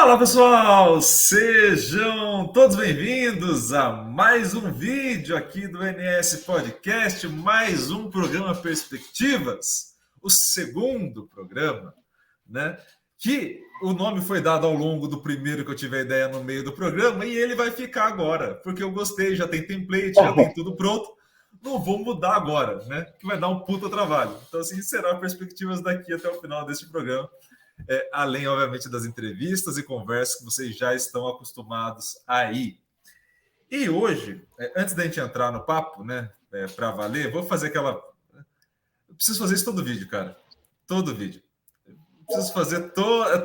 Fala pessoal, sejam todos bem-vindos a mais um vídeo aqui do NS Podcast, mais um programa Perspectivas, o segundo programa, né? Que o nome foi dado ao longo do primeiro que eu tive a ideia no meio do programa e ele vai ficar agora, porque eu gostei, já tem template, já tem tudo pronto, não vou mudar agora, né? Que vai dar um puta trabalho. Então assim será Perspectivas daqui até o final deste programa. Além, obviamente, das entrevistas e conversas que vocês já estão acostumados aí. E hoje, antes da gente entrar no papo, né, para valer, vou fazer aquela... Eu preciso fazer isso todo vídeo, cara. Todo vídeo. Eu preciso fazer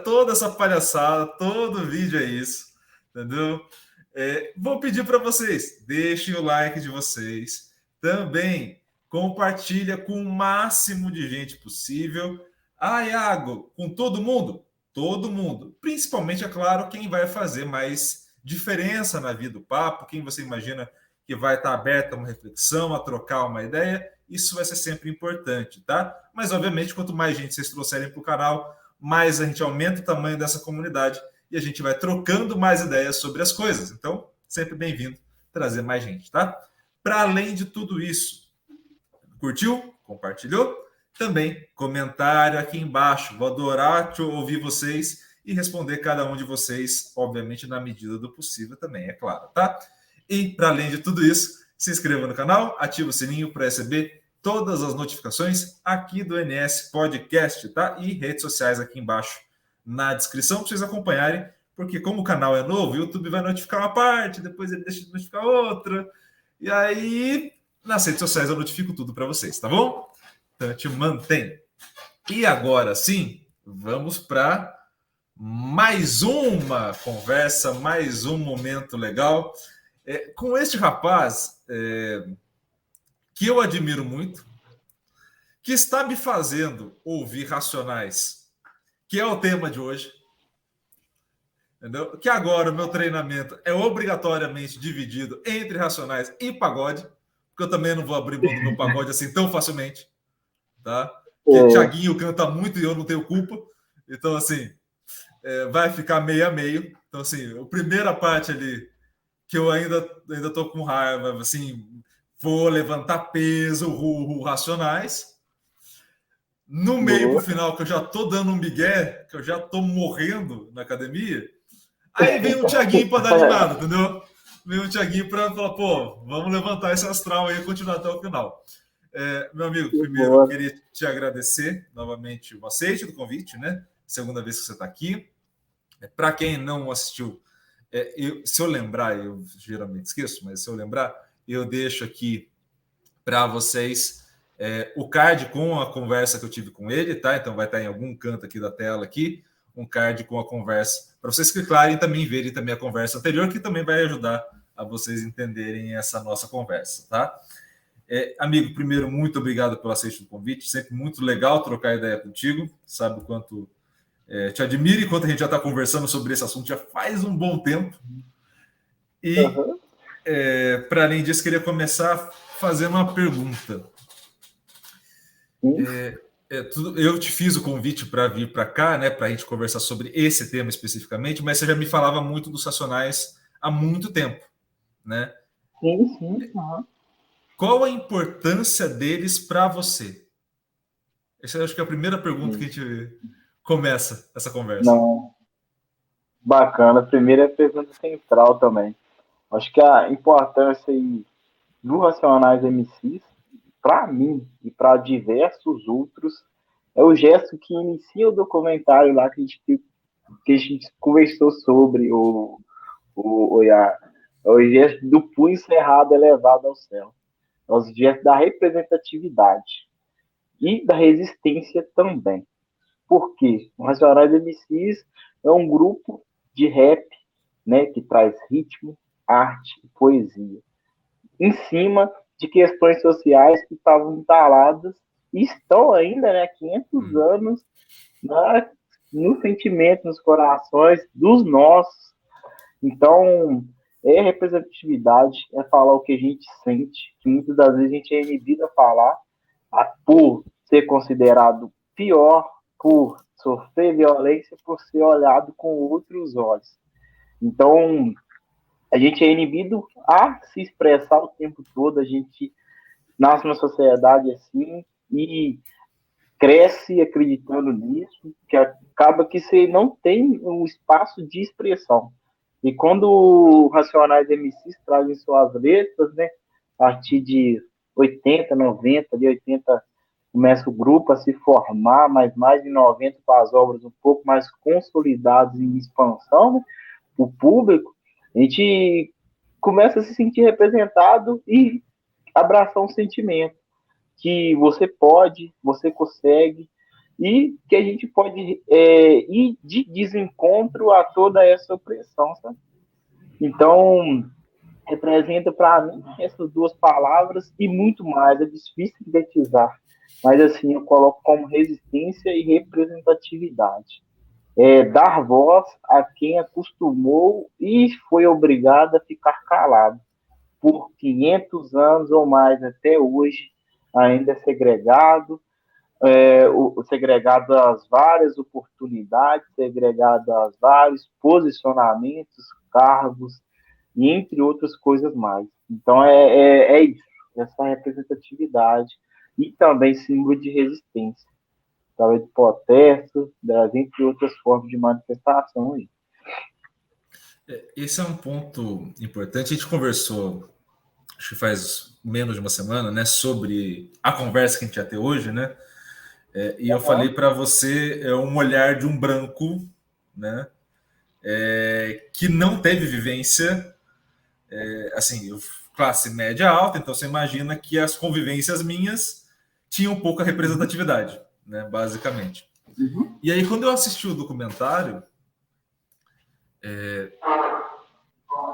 toda essa palhaçada, todo vídeo é isso, entendeu? Vou pedir para vocês, deixem o like de vocês. Também compartilha com o máximo de gente possível. Ah, Iago, com todo mundo? Todo mundo. Principalmente, é claro, quem vai fazer mais diferença na vida do papo, quem você imagina que vai estar aberto a uma reflexão, a trocar uma ideia, isso vai ser sempre importante, tá? Mas, obviamente, quanto mais gente vocês trouxerem para o canal, mais a gente aumenta o tamanho dessa comunidade e a gente vai trocando mais ideias sobre as coisas. Então, sempre bem-vindo trazer mais gente, tá? Para além de tudo isso, curtiu? Compartilhou? Também comentário aqui embaixo. Vou adorar ouvir vocês e responder cada um de vocês, obviamente, na medida do possível também, é claro, tá? E, para além de tudo isso, se inscreva no canal, ative o sininho para receber todas as notificações aqui do NS Podcast, tá? E redes sociais aqui embaixo na descrição para vocês acompanharem, porque como o canal é novo, o YouTube vai notificar uma parte, depois ele deixa de notificar outra, e aí nas redes sociais eu notifico tudo para vocês, tá bom? Então te mantém. E agora sim, vamos para mais uma conversa, mais um momento legal com este rapaz que eu admiro muito, que está me fazendo ouvir Racionais, que é o tema de hoje. Entendeu? Que agora o meu treinamento é obrigatoriamente dividido entre Racionais e pagode, porque eu também não vou abrir mão do meu pagode assim tão facilmente, tá? Porque Thiaguinho canta muito e eu não tenho culpa, então assim vai ficar meio a meio. Então assim, a primeira parte ali que eu ainda tô com raiva, assim, vou levantar peso, Racionais. No meio pro final que eu já tô dando um migué, que eu já tô morrendo na academia. Aí vem o Thiaguinho para dar animado, entendeu? Vem o Thiaguinho para falar, pô, vamos levantar esse astral aí e continuar até o final. Meu amigo, primeiro eu queria te agradecer novamente o aceite do convite, né? Segunda vez que você está aqui. Para quem não assistiu, se eu lembrar, eu geralmente esqueço, mas se eu lembrar, eu deixo aqui para vocês o card com a conversa que eu tive com ele, tá? Então vai estar em algum canto aqui da tela aqui, um card com a conversa, para vocês clicarem e também verem também a conversa anterior, que também vai ajudar a vocês entenderem essa nossa conversa, tá? Amigo, primeiro, muito obrigado pelo aceite do convite, sempre muito legal trocar ideia contigo, sabe o quanto te admiro e quanto a gente já está conversando sobre esse assunto já faz um bom tempo. E, para além disso, queria começar fazendo uma pergunta. Eu te fiz o convite para vir para cá, né, para a gente conversar sobre esse tema especificamente, mas você já me falava muito dos Racionais há muito tempo, né? Sim. Uhum. Qual a importância deles para você? Essa eu acho que é a primeira pergunta que a gente começa essa conversa. Não. Bacana. A primeira é a pergunta central também. Acho que a importância do Racionais MCs, para mim e para diversos outros, é o gesto que inicia o documentário lá que a gente conversou sobre, é o gesto do punho cerrado elevado ao céu. É o gesto da representatividade e da resistência também. Por quê? O Racionais MCs é um grupo de rap, né, que traz ritmo, arte e poesia, em cima de questões sociais que estavam entaladas e estão ainda, né, 500 anos no sentimento, nos corações dos nossos. Então, representatividade, é falar o que a gente sente, que muitas das vezes a gente é inibido a falar por ser considerado pior, por sofrer violência por ser olhado com outros olhos. Então, a gente é inibido a se expressar o tempo todo, a gente nasce numa sociedade assim e cresce acreditando nisso, que acaba que você não tem um espaço de expressão. E quando o Racionais MCs trazem suas letras, né, a partir de 80, 90, de 80 começa o grupo a se formar, mas mais de 90 com as obras um pouco mais consolidadas em expansão, né, o público, a gente começa a se sentir representado e abraçar um sentimento que você pode, você consegue, e que a gente pode ir de desencontro a toda essa opressão, sabe? Então, representa para mim essas duas palavras e muito mais. É difícil sintetizar, mas assim, eu coloco como resistência e representatividade. Dar voz a quem acostumou e foi obrigado a ficar calado por 500 anos ou mais até hoje, ainda é segregado, segregado às várias oportunidades, segregado aos vários posicionamentos, cargos, e entre outras coisas mais. Então, é isso, essa representatividade e também símbolo de resistência, talvez de protesto, entre outras formas de manifestação. Aí. Esse é um ponto importante. A gente conversou, acho que faz menos de uma semana, né, sobre a conversa que a gente ia ter hoje, né? E eu falei para você um olhar de um branco, né, que não teve vivência, assim, classe média alta, então você imagina que as convivências minhas tinham pouca representatividade, né, basicamente. Uhum. E aí, quando eu assisti o documentário,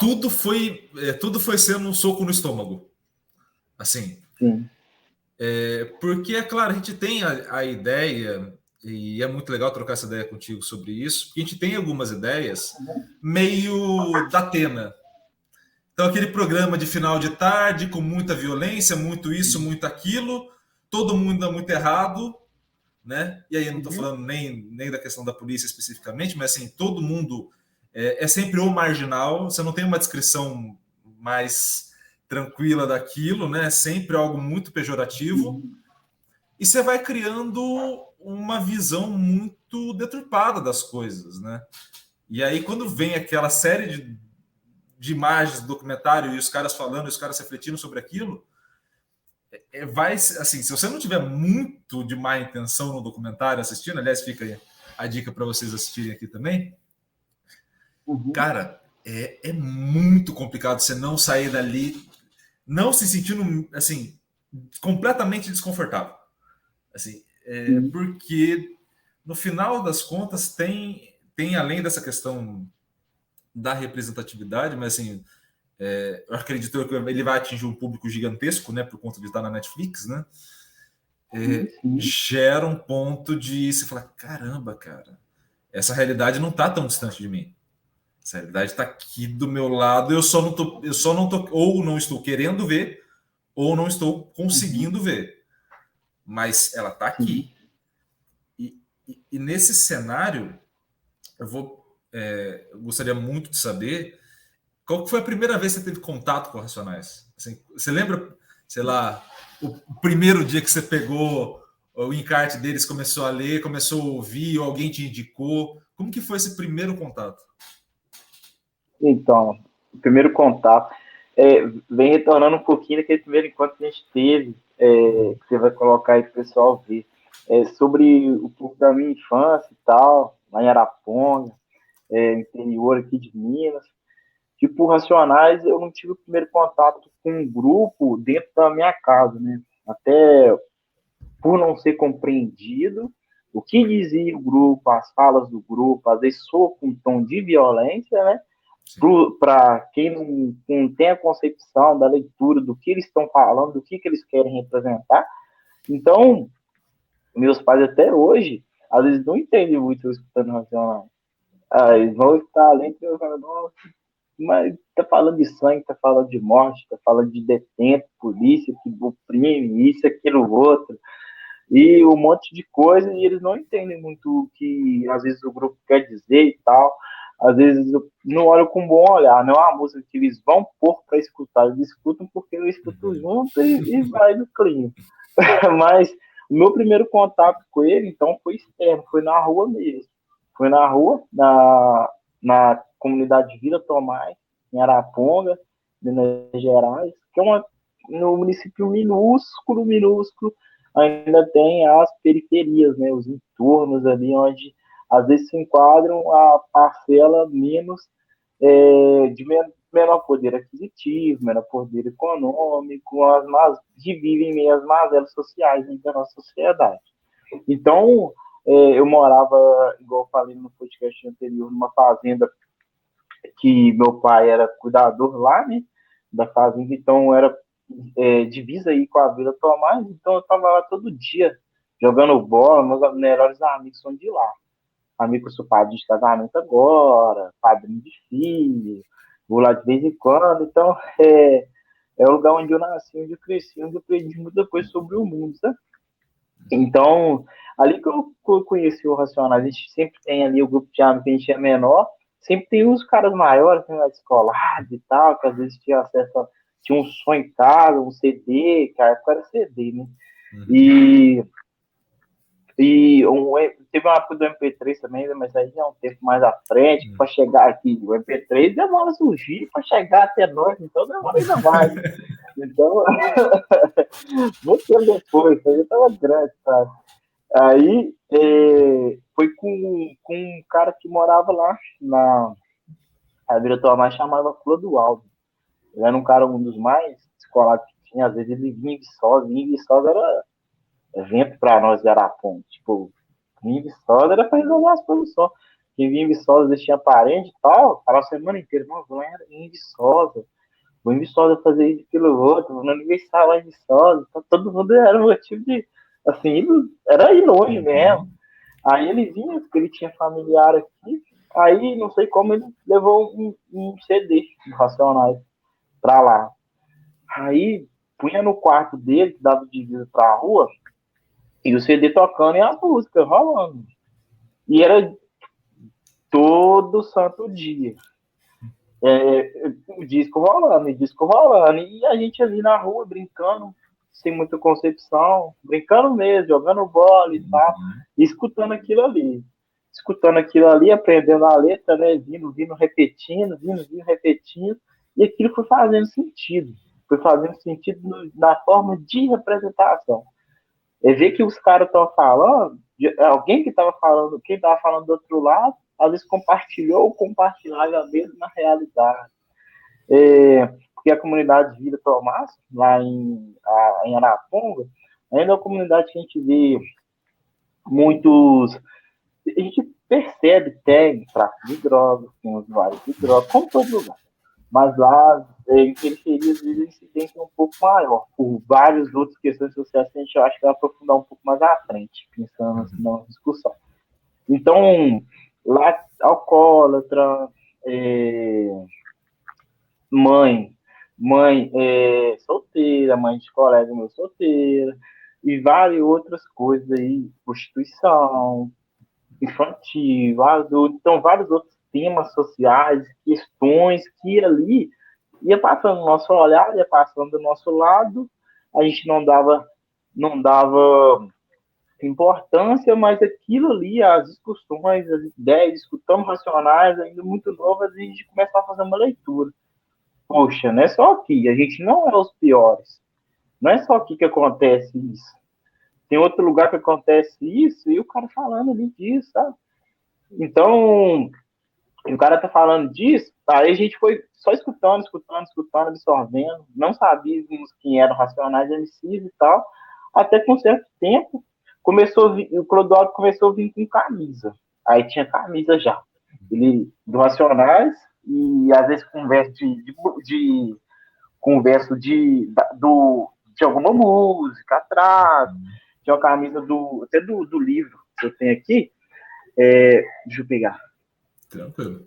tudo foi sendo um soco no estômago. Assim. Sim. Porque, é claro, a gente tem a ideia, e é muito legal trocar essa ideia contigo sobre isso, porque a gente tem algumas ideias meio da Atena. Então, aquele programa de final de tarde, com muita violência, muito isso, muito aquilo, todo mundo dá muito errado, né? E aí eu não estou falando nem da questão da polícia especificamente, mas assim, todo mundo é sempre o marginal, você não tem uma descrição mais tranquila daquilo, né? É sempre algo muito pejorativo. E você vai criando uma visão muito deturpada das coisas, né? E aí, quando vem aquela série de imagens do documentário e os caras falando, e os caras refletindo sobre aquilo, vai, assim, se você não tiver muito de má intenção no documentário assistindo, aliás, fica aí a dica para vocês assistirem aqui também, cara, é muito complicado você não sair dali, não se sentindo, assim, completamente desconfortável. Assim, porque no final das contas tem além dessa questão da representatividade, mas assim, eu acredito que ele vai atingir um público gigantesco, né, por conta de estar na Netflix, né? Gera um ponto de você falar, caramba, cara, essa realidade não está tão distante de mim. Essa realidade está aqui do meu lado, eu só não tô, ou não estou querendo ver, ou não estou conseguindo ver. Mas ela está aqui. E nesse cenário, eu gostaria muito de saber qual foi a primeira vez que você teve contato com Racionais. Assim, você lembra, sei lá, o primeiro dia que você pegou o encarte deles, começou a ler, começou a ouvir, ou alguém te indicou? Como que foi esse primeiro contato? Então, o primeiro contato vem retornando um pouquinho daquele primeiro encontro que a gente teve, que você vai colocar aí para o pessoal ver, sobre um pouco da minha infância e tal, lá em Araponga, interior aqui de Minas. Tipo, Racionais, eu não tive o primeiro contato com um grupo dentro da minha casa, né? Até por não ser compreendido o que dizia o grupo, as falas do grupo, às vezes soa com um tom de violência, né? Para quem não tem a concepção da leitura do que eles estão falando, do que eles querem representar. Então, meus pais até hoje, às vezes não entendem muito eu escutando Racionais. Eles vão estar além de eu falar, nossa, mas tá falando de sangue, tá falando de morte, tá falando de detento, polícia que oprime, isso, aquilo, outro. e um monte de coisa, e eles não entendem muito o que às vezes o grupo quer dizer e tal. Às vezes não olham com um bom olhar, não é uma música que eles vão pôr para escutar, eles escutam porque eu escuto junto e vai no clima. Mas o meu primeiro contato com ele, então, foi externo, foi na rua mesmo. Foi na rua, na comunidade Vila Tomás, em Araponga, Minas Gerais, que é no município minúsculo, minúsculo, ainda tem as periferias, né, os entornos ali, onde às vezes se enquadram a parcela menos de menor poder aquisitivo, menor poder econômico, que vivem meio as mazelas sociais da nossa sociedade. Então, eu morava, igual eu falei no podcast anterior, numa fazenda que meu pai era cuidador lá, né, da fazenda, então era divisa aí com a Vila Tomás, então eu estava lá todo dia jogando bola, meus melhores amigos são de lá. Amigo sou padrinho de casamento agora, padrinho de filho, vou lá de vez em quando, então é o lugar onde eu nasci, onde eu cresci, onde eu aprendi muita coisa sobre o mundo, sabe? Então, ali que eu conheci o Racionais, a gente sempre tem ali o grupo de amigos que a gente é menor, sempre tem uns caras maiores, né, descolados e tal, que às vezes tinha acesso tinha um som em casa, um CD, que a época era CD, né? E teve uma época do MP3 também, mas aí já é um tempo mais à frente, para chegar aqui, o MP3 demora a surgir, para chegar até nós, então demora ainda mais. Então, muito tempo depois, eu estava grande, sabe? Aí foi com um cara que morava lá na Vila Tomás, chamava Clodoaldo. Ele era um cara, um dos mais descolados que tinha, às vezes ele vinha em Viçosa era evento para nós de Araponga. Tipo, vinha em Viçosa era para resolver as coisas só. Quem vinha em Viçosa, eles tinham parente e tal, para a semana inteira, não, vou em Viçosa. Vou em Viçosa fazer isso, aquilo, outro, vou no aniversário lá em Viçosa. Então, todo mundo era motivo de, assim, era ir longe mesmo. Aí ele vinha, porque ele tinha familiar aqui, aí não sei como ele levou um CD do Racionais pra lá. Aí punha no quarto dele, que dava de vida pra rua, e o CD tocando e a música rolando. E era todo santo dia. O disco rolando, e a gente ali na rua brincando, sem muita concepção, brincando mesmo, jogando bola e tal, e escutando aquilo ali. Escutando aquilo ali, aprendendo a letra, né? Vindo repetindo, repetindo, e aquilo foi fazendo sentido. Foi fazendo sentido na forma de representação. É ver que os caras estão falando, alguém que estava falando, quem estava falando do outro lado, às vezes compartilhou ou compartilhava a mesma realidade. Porque a comunidade Vila Tomás, lá em Araponga, ainda é uma comunidade que a gente vê muitos. A gente percebe, tem tráfico de drogas, tem usuários de drogas, como todo lugar. Mas lá, em periferias, a incidência é um pouco maior, por várias outras questões sociais que a gente acha que vai aprofundar um pouco mais à frente, pensando assim, na discussão. Então, lá, alcoólatra, mãe solteira, mãe de colega meu solteira, e várias outras coisas aí, prostituição, infantil, adulto, então vários outros temas sociais, questões que ali ia passando no nosso olhar, ia passando do nosso lado, a gente não dava importância, mas aquilo ali, as discussões, as ideias, escutamos racionais, ainda muito novas, e a gente começava a fazer uma leitura. Poxa, não é só aqui, a gente não é os piores. Não é só aqui que acontece isso. Tem outro lugar que acontece isso e o cara falando ali disso, sabe? Então, o cara tá falando disso, aí a gente foi só escutando, absorvendo, não sabíamos quem eram Racionais MCs e tal, até com um certo tempo, o Clodoaldo começou a vir com camisa. Aí tinha camisa já. Ele, do Racionais, e às vezes com verso de alguma música atrás, tinha uma camisa até do livro que eu tenho aqui, deixa eu pegar. Tranquilo.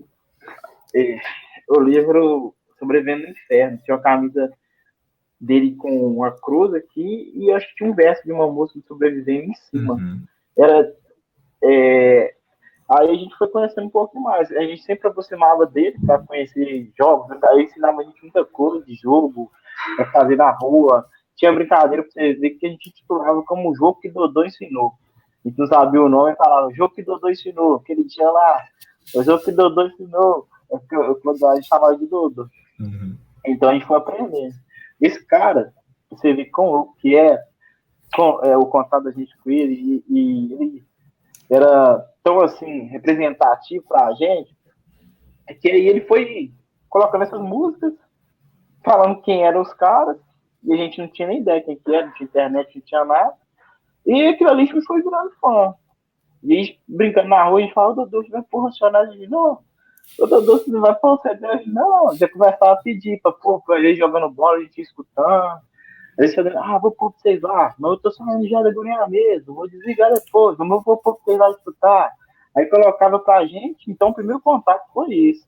O livro Sobrevivendo no Inferno, tinha uma camisa dele com uma cruz aqui e acho que tinha um verso de uma música de sobrevivência em cima. Uhum. Era, aí a gente foi conhecendo um pouco mais. A gente sempre aproximava dele para conhecer jogos. Aí ensinava a gente muita coisa de jogo, para fazer na rua. Tinha brincadeira para você ver que a gente titulava como o jogo que Dodô ensinou. A gente não sabia o nome e falava, o jogo que Dodô ensinou. Aquele dia lá, o jogo que Dodô ensinou. A gente chamava de Dodô. Uhum. Então a gente foi aprendendo. Esse cara, você vê como que é o contato da gente com ele, e ele era tão assim representativo para a gente, que aí ele foi colocando essas músicas, falando quem eram os caras, e a gente não tinha nem ideia quem que era, não tinha internet, não tinha nada, e aquilo ali foi virando fã. E a gente, brincando na rua, a gente fala, Dodô, você vai promocionar a gente? Não, o Dodô, você não vai pôr o CD? Não, já começava a pedir pra ele jogando bola, a gente escutando. Eles falam, vou pôr pra vocês lá, mas eu tô saindo já da agonia mesmo, vou desligar depois, mas eu vou pôr pra vocês lá escutar. Aí colocava pra gente, então o primeiro contato foi esse.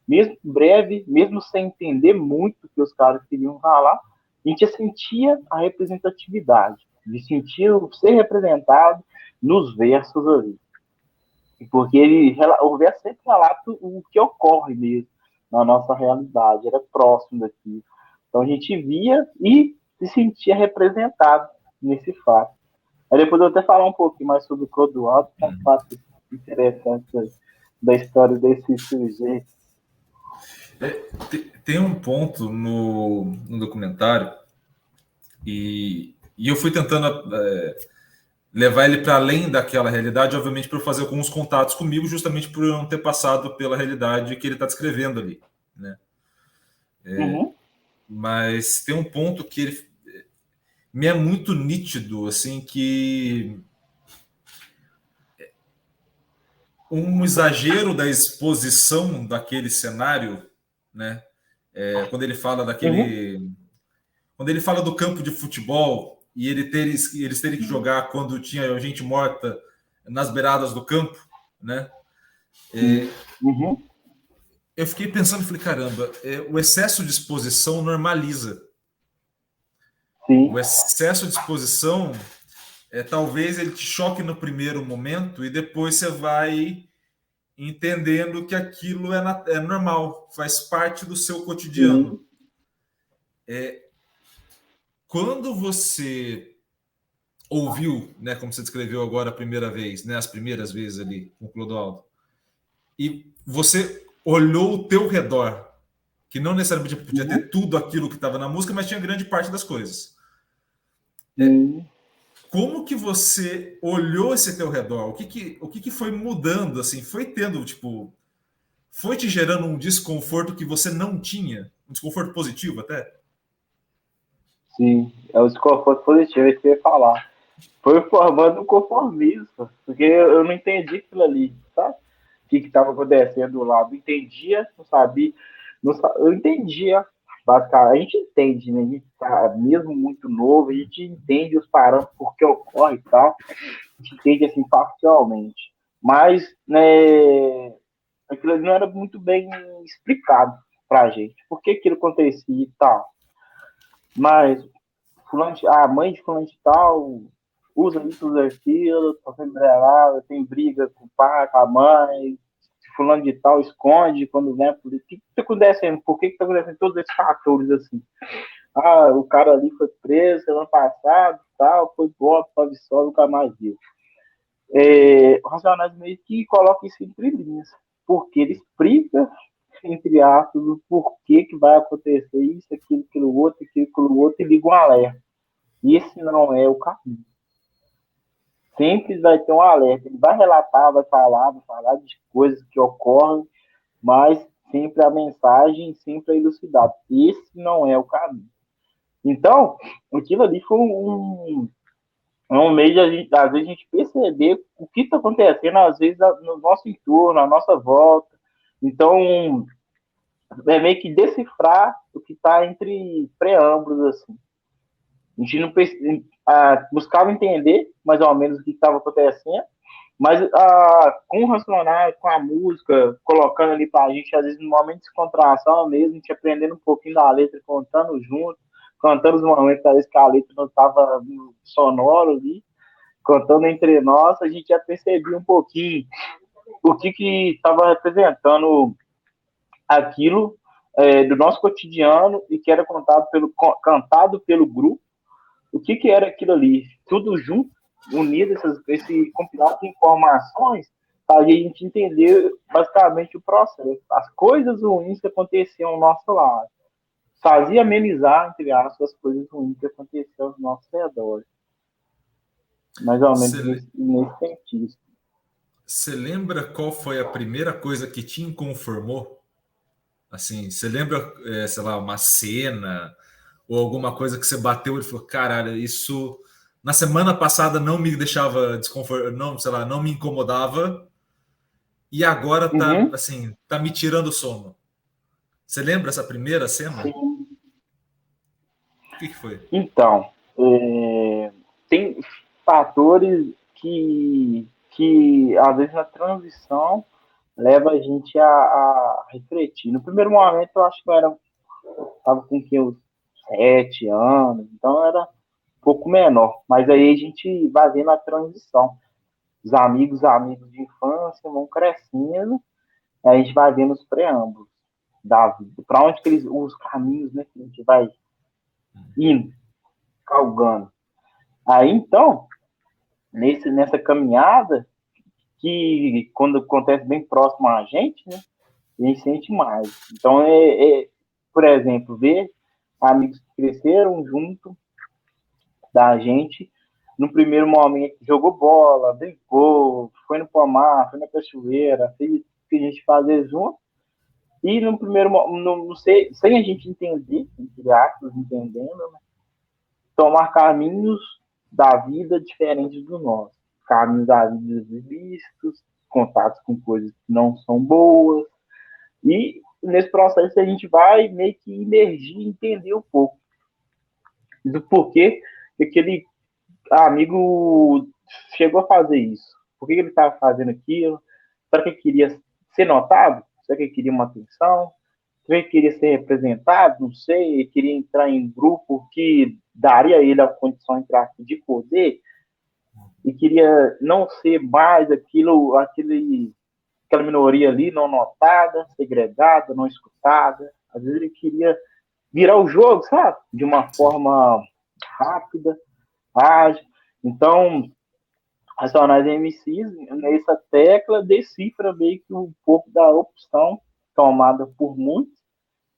Mesmo breve, mesmo sem entender muito o que os caras queriam falar, a gente sentia a representatividade, de sentir o ser representado nos versos ali. Porque o verso sempre relata o que ocorre mesmo na nossa realidade, era próximo daqui. Então a gente via e se sentia representado nesse fato. Aí depois eu vou até falar um pouquinho mais sobre o Clodoaldo, que é um fato interessante da história desse sujeito. Tem um ponto no documentário, e eu fui tentando levar ele para além daquela realidade, obviamente, para eu fazer alguns contatos comigo, justamente por eu não ter passado pela realidade que ele está descrevendo ali, né? Mas tem um ponto que ele me é muito nítido, assim, que um exagero da exposição daquele cenário, né? Quando ele fala quando ele fala do campo de futebol e eles terem que jogar quando tinha gente morta nas beiradas do campo, né? Eu fiquei pensando, falei, caramba, o excesso de exposição normaliza. Sim. O excesso de exposição, talvez ele te choque no primeiro momento e depois você vai entendendo que aquilo é normal, faz parte do seu cotidiano. Quando você ouviu, né, como você descreveu agora a primeira vez, né, as primeiras vezes ali com o Clodoaldo, e você olhou o teu redor, que não necessariamente podia ter tudo aquilo que estava na música, mas tinha grande parte das coisas. Como que você olhou esse teu redor? O que foi mudando, assim? Foi tendo, tipo, foi te gerando um desconforto que você não tinha? Um desconforto positivo até? Sim, é o desconforto positivo, é isso que eu ia falar. Foi formando um conformismo, porque eu não entendi aquilo ali, sabe? O que estava acontecendo do lado. Entendia, não sabia. Eu entendia, basicamente. A gente entende, né? A gente tá mesmo muito novo, a gente entende os parâmetros, por que ocorre e tal. A gente entende assim parcialmente. Mas, né, aquilo não era muito bem explicado pra gente. Por que aquilo acontecia e tal. Mas a mãe de fulano de tal usa isso, usa aquilo, tá sendo brelada, tem briga com o pai, com a mãe, fulano de tal esconde quando vem a polícia. O que tá acontecendo? Por que tá acontecendo todos esses fatores assim? O cara ali foi preso ano passado, tal, foi embora para Viçosa, nunca mais viu. O Racionais meio que coloca isso entre linhas, porque ele explica, entre aspas, o porquê que vai acontecer isso, aquilo outro, e liga um alerta. E esse não é o caminho. Sempre vai ter um alerta. Ele vai relatar, vai falar de coisas que ocorrem, mas sempre a mensagem, sempre a elucidado. Esse não é o caminho. Então, aquilo ali foi um meio de às vezes a gente perceber o que está acontecendo, às vezes, no nosso entorno, na nossa volta. Então, é meio que decifrar o que está entre preâmbulos, assim. A gente não buscava entender mais ou menos o que estava acontecendo, mas com o racionais, com a música, colocando ali para a gente, às vezes, no momento de descontração mesmo, a gente aprendendo um pouquinho da letra, contando junto, contando os momentos que a escaleta não estava sonoro ali, contando entre nós, a gente já percebia um pouquinho o que estava representando aquilo do nosso cotidiano e que era cantado pelo grupo, o que era aquilo ali, tudo junto, unido, esse compilado de informações, fazia a gente entender basicamente o processo, as coisas ruins que aconteciam ao nosso lado, fazia amenizar, entre aspas, as coisas ruins que aconteciam aos nossos redores. Mais ou menos nesse sentido. Você lembra qual foi a primeira coisa que te inconformou? Assim, você lembra, sei lá, uma cena ou alguma coisa que você bateu e falou, caralho, isso na semana passada não me deixava desconfortável, não, sei lá, não me incomodava e agora tá, assim, tá me tirando o sono. Você lembra essa primeira cena? Sim. O que foi? Então, tem fatores que, às vezes, na transição, leva a gente a refletir. No primeiro momento, eu acho que eu estava com uns 7 anos, então era um pouco menor. Mas aí a gente vai vendo a transição. Os amigos de infância vão crescendo, aí a gente vai vendo os preâmbulos da vida. Para onde que os caminhos, né, que a gente vai indo, galgando. Aí, então, nessa caminhada, que quando acontece bem próximo a gente, né, a gente sente mais. Então, por exemplo, ver amigos que cresceram junto da gente, no primeiro momento jogou bola, brincou, foi no pomar, foi na cachoeira, fez o que a gente fazia junto, e no primeiro não sei, sem a gente entender, entre aspas, entendendo, né, tomar caminhos da vida diferentes do nosso. Caminhos da vida ilícitos, contatos com coisas que não são boas. E nesse processo a gente vai meio que imergir e entender um pouco do porquê que aquele amigo chegou a fazer isso. Por que ele estava fazendo aquilo? Será que ele queria ser notado? Será que ele queria uma atenção? Será que ele queria ser representado? Não sei. Ele queria entrar em um grupo que daria a ele a condição de poder e queria não ser mais aquela minoria ali não notada, segregada, não escutada. Às vezes ele queria virar o jogo, sabe? De uma forma rápida, ágil. Então, Racionais MCs, nessa tecla, decifra meio que um pouco da opção tomada por muitos,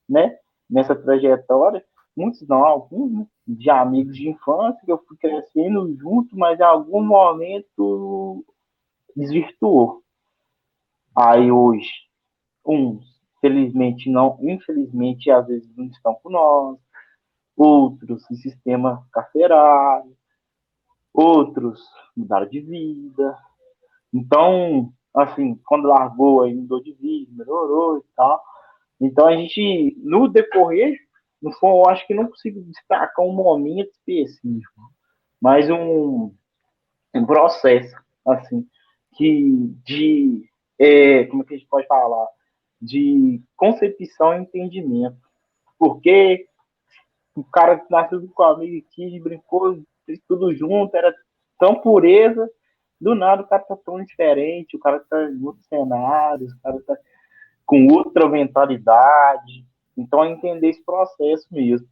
né? Nessa trajetória. Muitos não, alguns, né? De amigos de infância, que eu fui crescendo junto, mas em algum momento desvirtuou. Aí hoje, uns, felizmente não, infelizmente, às vezes não estão com nós, outros em sistema carcerário, outros mudaram de vida. Então, assim, quando largou, aí mudou de vida, melhorou e tal. Então, a gente, no decorrer, no fundo, eu acho que não consigo destacar um momento específico, mas um processo, assim, como é que a gente pode falar? De concepção e entendimento. Porque o cara que nasceu com a amiga aqui, brincou, fez tudo junto, era tão pureza, do nada o cara tá tão diferente, o cara tá em outros cenários, o cara tá com outra mentalidade. Então, é entender esse processo mesmo.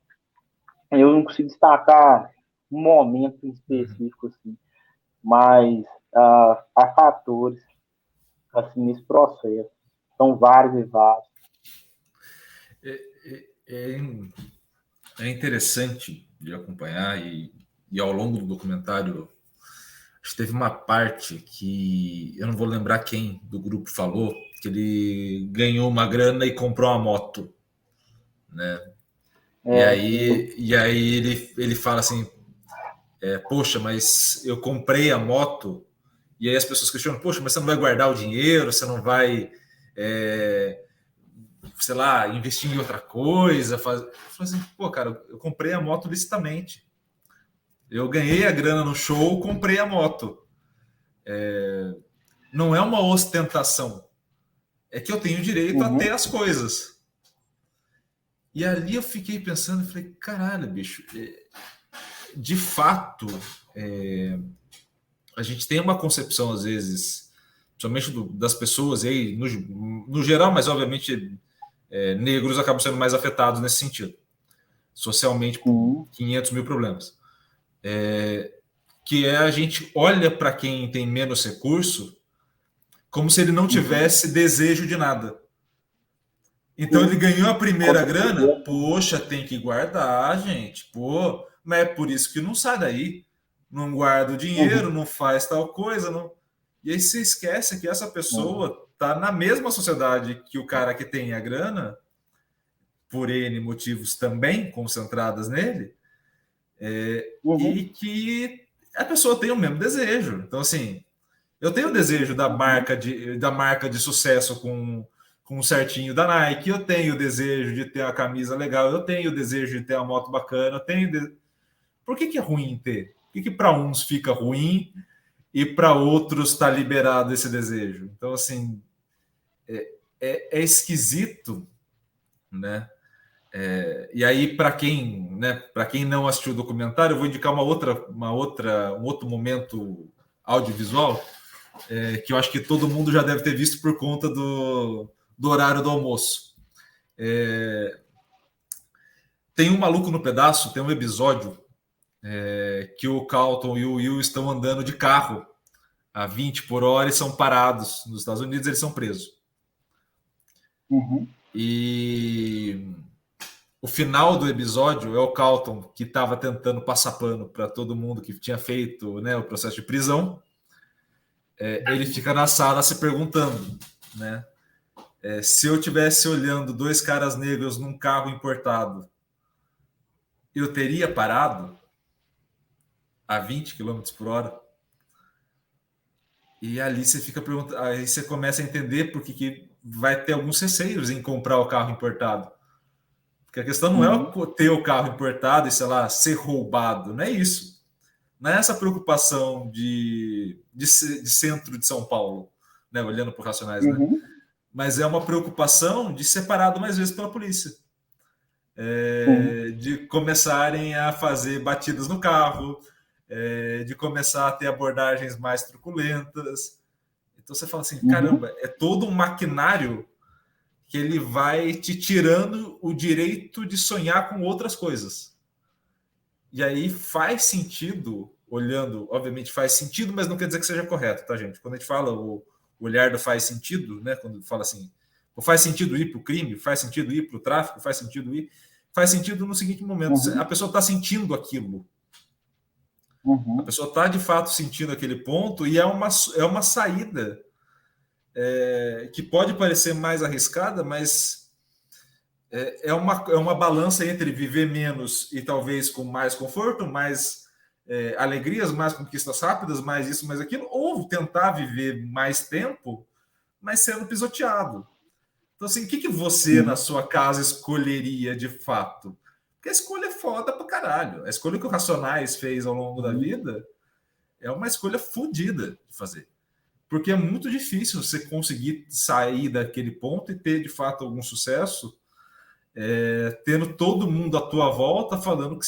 Eu não consigo destacar um momento específico, assim, mas há fatores assim, nesse processo. São vários e vários. É interessante de acompanhar e ao longo do documentário acho que teve uma parte que eu não vou lembrar quem do grupo falou que ele ganhou uma grana e comprou uma moto, né? E aí ele fala assim, poxa, mas eu comprei a moto. E aí as pessoas questionam, poxa, mas você não vai guardar o dinheiro, você não vai, sei lá, investir em outra coisa? Eu falo assim, pô, cara, eu comprei a moto licitamente. Eu ganhei a grana no show, comprei a moto. Não é uma ostentação. É que eu tenho direito a ter as coisas. E ali eu fiquei pensando, falei, caralho, bicho, de fato, a gente tem uma concepção, às vezes, principalmente das pessoas, aí, no geral, mas obviamente negros acabam sendo mais afetados nesse sentido, socialmente, por 500 mil problemas. Que a gente olha para quem tem menos recurso como se ele não tivesse desejo de nada. Então ele ganhou a primeira grana, poxa, tem que guardar, gente, pô, mas é por isso que não sai daí, não guarda o dinheiro, não faz tal coisa, não. E aí você esquece que essa pessoa tá na mesma sociedade que o cara que tem a grana, por N motivos também concentradas nele, e que a pessoa tem o mesmo desejo. Então, assim, eu tenho o desejo da marca de sucesso com um certinho da Nike, eu tenho o desejo de ter uma camisa legal, eu tenho o desejo de ter uma moto bacana, Por que é ruim ter? Por que para uns fica ruim e para outros está liberado esse desejo? Então, assim, é esquisito, né? E aí, para quem, né, para quem não assistiu o documentário, eu vou indicar um outro momento audiovisual que eu acho que todo mundo já deve ter visto por conta do horário do almoço. Tem um maluco no pedaço, tem um episódio que o Carlton e o Will estão andando de carro a 20 por hora e são parados. Nos Estados Unidos eles são presos. E o final do episódio é o Carlton que estava tentando passar pano para todo mundo que tinha feito, né, o processo de prisão. Ele fica na sala se perguntando, né, se eu tivesse olhando dois caras negros num carro importado, eu teria parado a 20 km por hora? E ali você fica perguntando, aí você começa a entender porque que vai ter alguns receios em comprar o carro importado. Porque a questão não é ter o carro importado e, sei lá, ser roubado, não é isso. Não é essa preocupação de centro de São Paulo, né, olhando para o Racionais, né? Mas é uma preocupação de ser parado mais vezes pela polícia. De começarem a fazer batidas no carro, de começar a ter abordagens mais truculentas. Então você fala assim, caramba, é todo um maquinário que ele vai te tirando o direito de sonhar com outras coisas. E aí faz sentido, olhando, obviamente faz sentido, mas não quer dizer que seja correto, tá, gente? Quando a gente fala o olhar do faz sentido, né? Quando fala assim, faz sentido ir para o crime, faz sentido ir para o tráfico, faz sentido no seguinte momento, a pessoa está sentindo aquilo. A pessoa está de fato sentindo aquele ponto e é uma saída que pode parecer mais arriscada, mas é uma balança entre viver menos e talvez com mais conforto, mais alegrias, mais conquistas rápidas, mais isso, mais aquilo, ou tentar viver mais tempo, mas sendo pisoteado. Então, assim, o que você na sua casa escolheria de fato? Porque a escolha é foda pra caralho. A escolha que o Racionais fez ao longo da vida é uma escolha fodida de fazer. Porque é muito difícil você conseguir sair daquele ponto e ter, de fato, algum sucesso, tendo todo mundo à tua volta falando que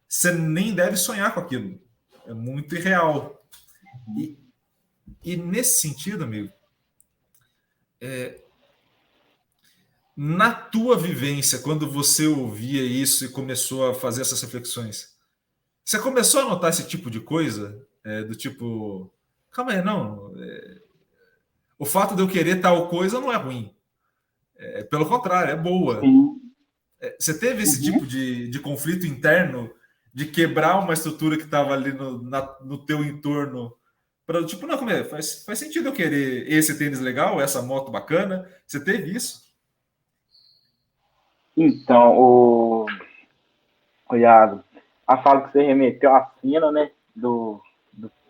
você nem deve sonhar com aquilo. É muito irreal. E nesse sentido, amigo, na tua vivência, quando você ouvia isso e começou a fazer essas reflexões, você começou a notar esse tipo de coisa? Do tipo, calma aí, não. O fato de eu querer tal coisa não é ruim. Pelo contrário, é boa. Você teve esse tipo de conflito interno de quebrar uma estrutura que estava ali no teu entorno? Para tipo, não, como é? Faz sentido eu querer esse tênis legal, essa moto bacana? Você teve isso? Então, o Iago, a fala que você remeteu à cena, né, do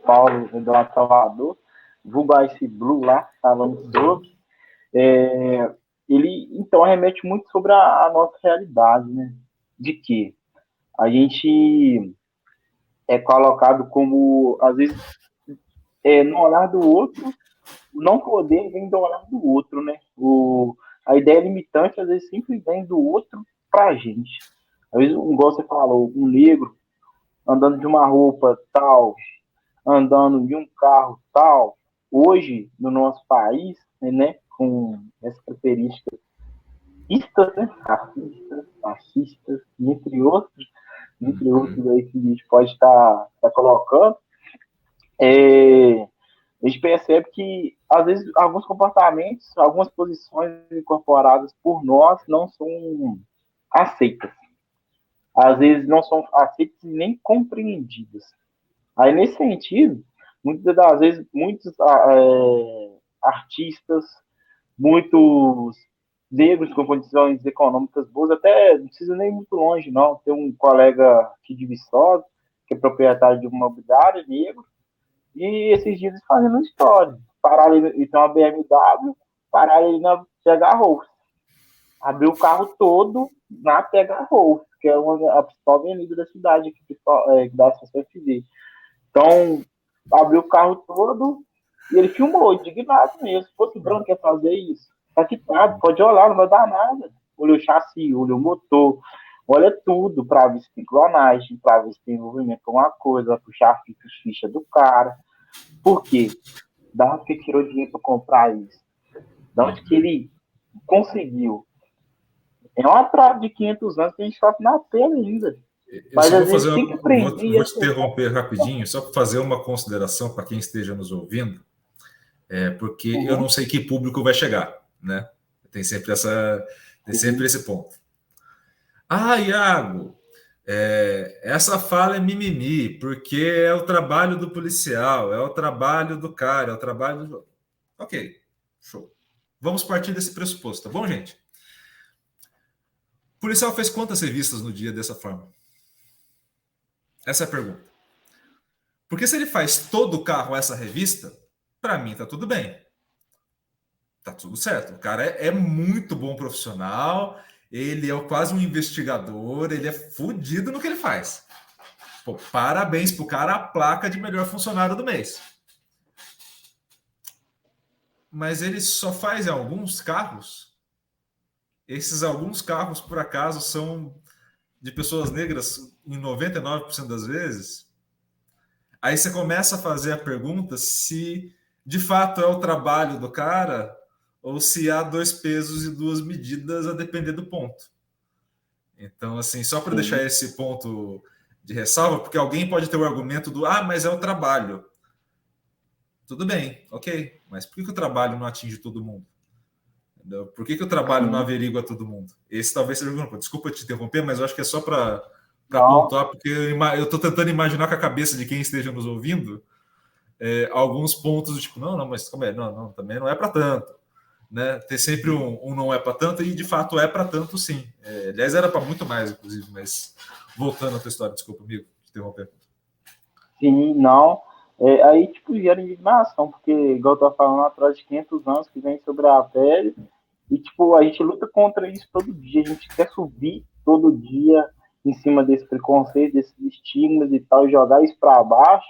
Paulo do Salvador, vulgo Ice Blue lá, falando sobre, ele, então, remete muito sobre a nossa realidade, né, de que a gente é colocado como, às vezes, no olhar do outro, não poder vem do olhar do outro, né, a ideia limitante, às vezes, sempre vem do outro pra gente. Às vezes, igual você falou, um negro andando de uma roupa tal, andando de um carro tal, hoje, no nosso país, né, com essa característica racistas, entre outros aí que a gente pode estar colocando, a gente percebe que, às vezes, alguns comportamentos, algumas posições incorporadas por nós não são aceitas. Às vezes não são aceitas e nem compreendidas. Aí, nesse sentido, muitas das vezes, muitos artistas, muitos negros com condições econômicas boas, até não precisa nem ir muito longe, não. Tem um colega aqui de Viçosa, que é proprietário de uma imobiliária, negro, e esses dias eles fazendo história. Pararam ele tem uma BMW, pararam ele na PH Rolls. Abriu o carro todo na PH Rolls, que é a principal avenida da cidade, que dá acesso ao FV. Então, abriu o carro todo e ele filmou, indignado mesmo. Se fosse branco, quer fazer isso? Tá quitado, pode olhar, não vai dar nada. Olha o chassi, olha o motor, olha tudo para ver se tem clonagem, para ver se tem envolvimento com uma coisa, vai puxar a ficha do cara. Por quê? Da onde que ele tirou dinheiro para comprar isso? Da onde que ele conseguiu? É uma trave de 500 anos que a gente sofre na pele ainda. Eu só vou fazer tem que vou, aprender. vou te interromper rapidinho, só para fazer uma consideração para quem esteja nos ouvindo, porque eu não sei que público vai chegar, né? Tem sempre esse ponto. Ah, Iago, essa fala é mimimi, porque é o trabalho do policial, é o trabalho do cara, é o trabalho do... Ok, show. Vamos partir desse pressuposto, tá bom, gente? O policial fez quantas revistas no dia dessa forma? Essa é a pergunta. Porque se ele faz todo o carro essa revista, para mim tá tudo bem. Tá tudo certo. O cara é muito bom profissional, ele é quase um investigador, ele é fodido no que ele faz. Pô, parabéns pro cara, a placa de melhor funcionário do mês. Mas ele só faz em alguns carros. Esses alguns carros, por acaso, são de pessoas negras em 99% das vezes. Aí você começa a fazer a pergunta se de fato é o trabalho do cara ou se há dois pesos e duas medidas a depender do ponto. Então, assim, só para deixar esse ponto de ressalva, porque alguém pode ter o argumento do mas é o trabalho. Tudo bem, ok, mas por que o trabalho não atinge todo mundo? Entendeu? Por que o trabalho não averigua todo mundo? Esse talvez seja o grupo. Desculpa te interromper, mas eu acho que é só para pontuar, porque eu estou tentando imaginar com a cabeça de quem esteja nos ouvindo alguns pontos do tipo, não, mas como é? Não, também não é para tanto. Né? Ter sempre um não é para tanto, e de fato é para tanto, sim. Aliás, era para muito mais, inclusive, mas voltando à tua história, desculpa, amigo, te interromper. Sim, não. Aí, tipo, gera indignação, porque, igual eu tô falando, atrás de 500 anos que vem sobre a pele, e, tipo, a gente luta contra isso todo dia, a gente quer subir todo dia em cima desse preconceito, desses estigmas e tal, e jogar isso para baixo,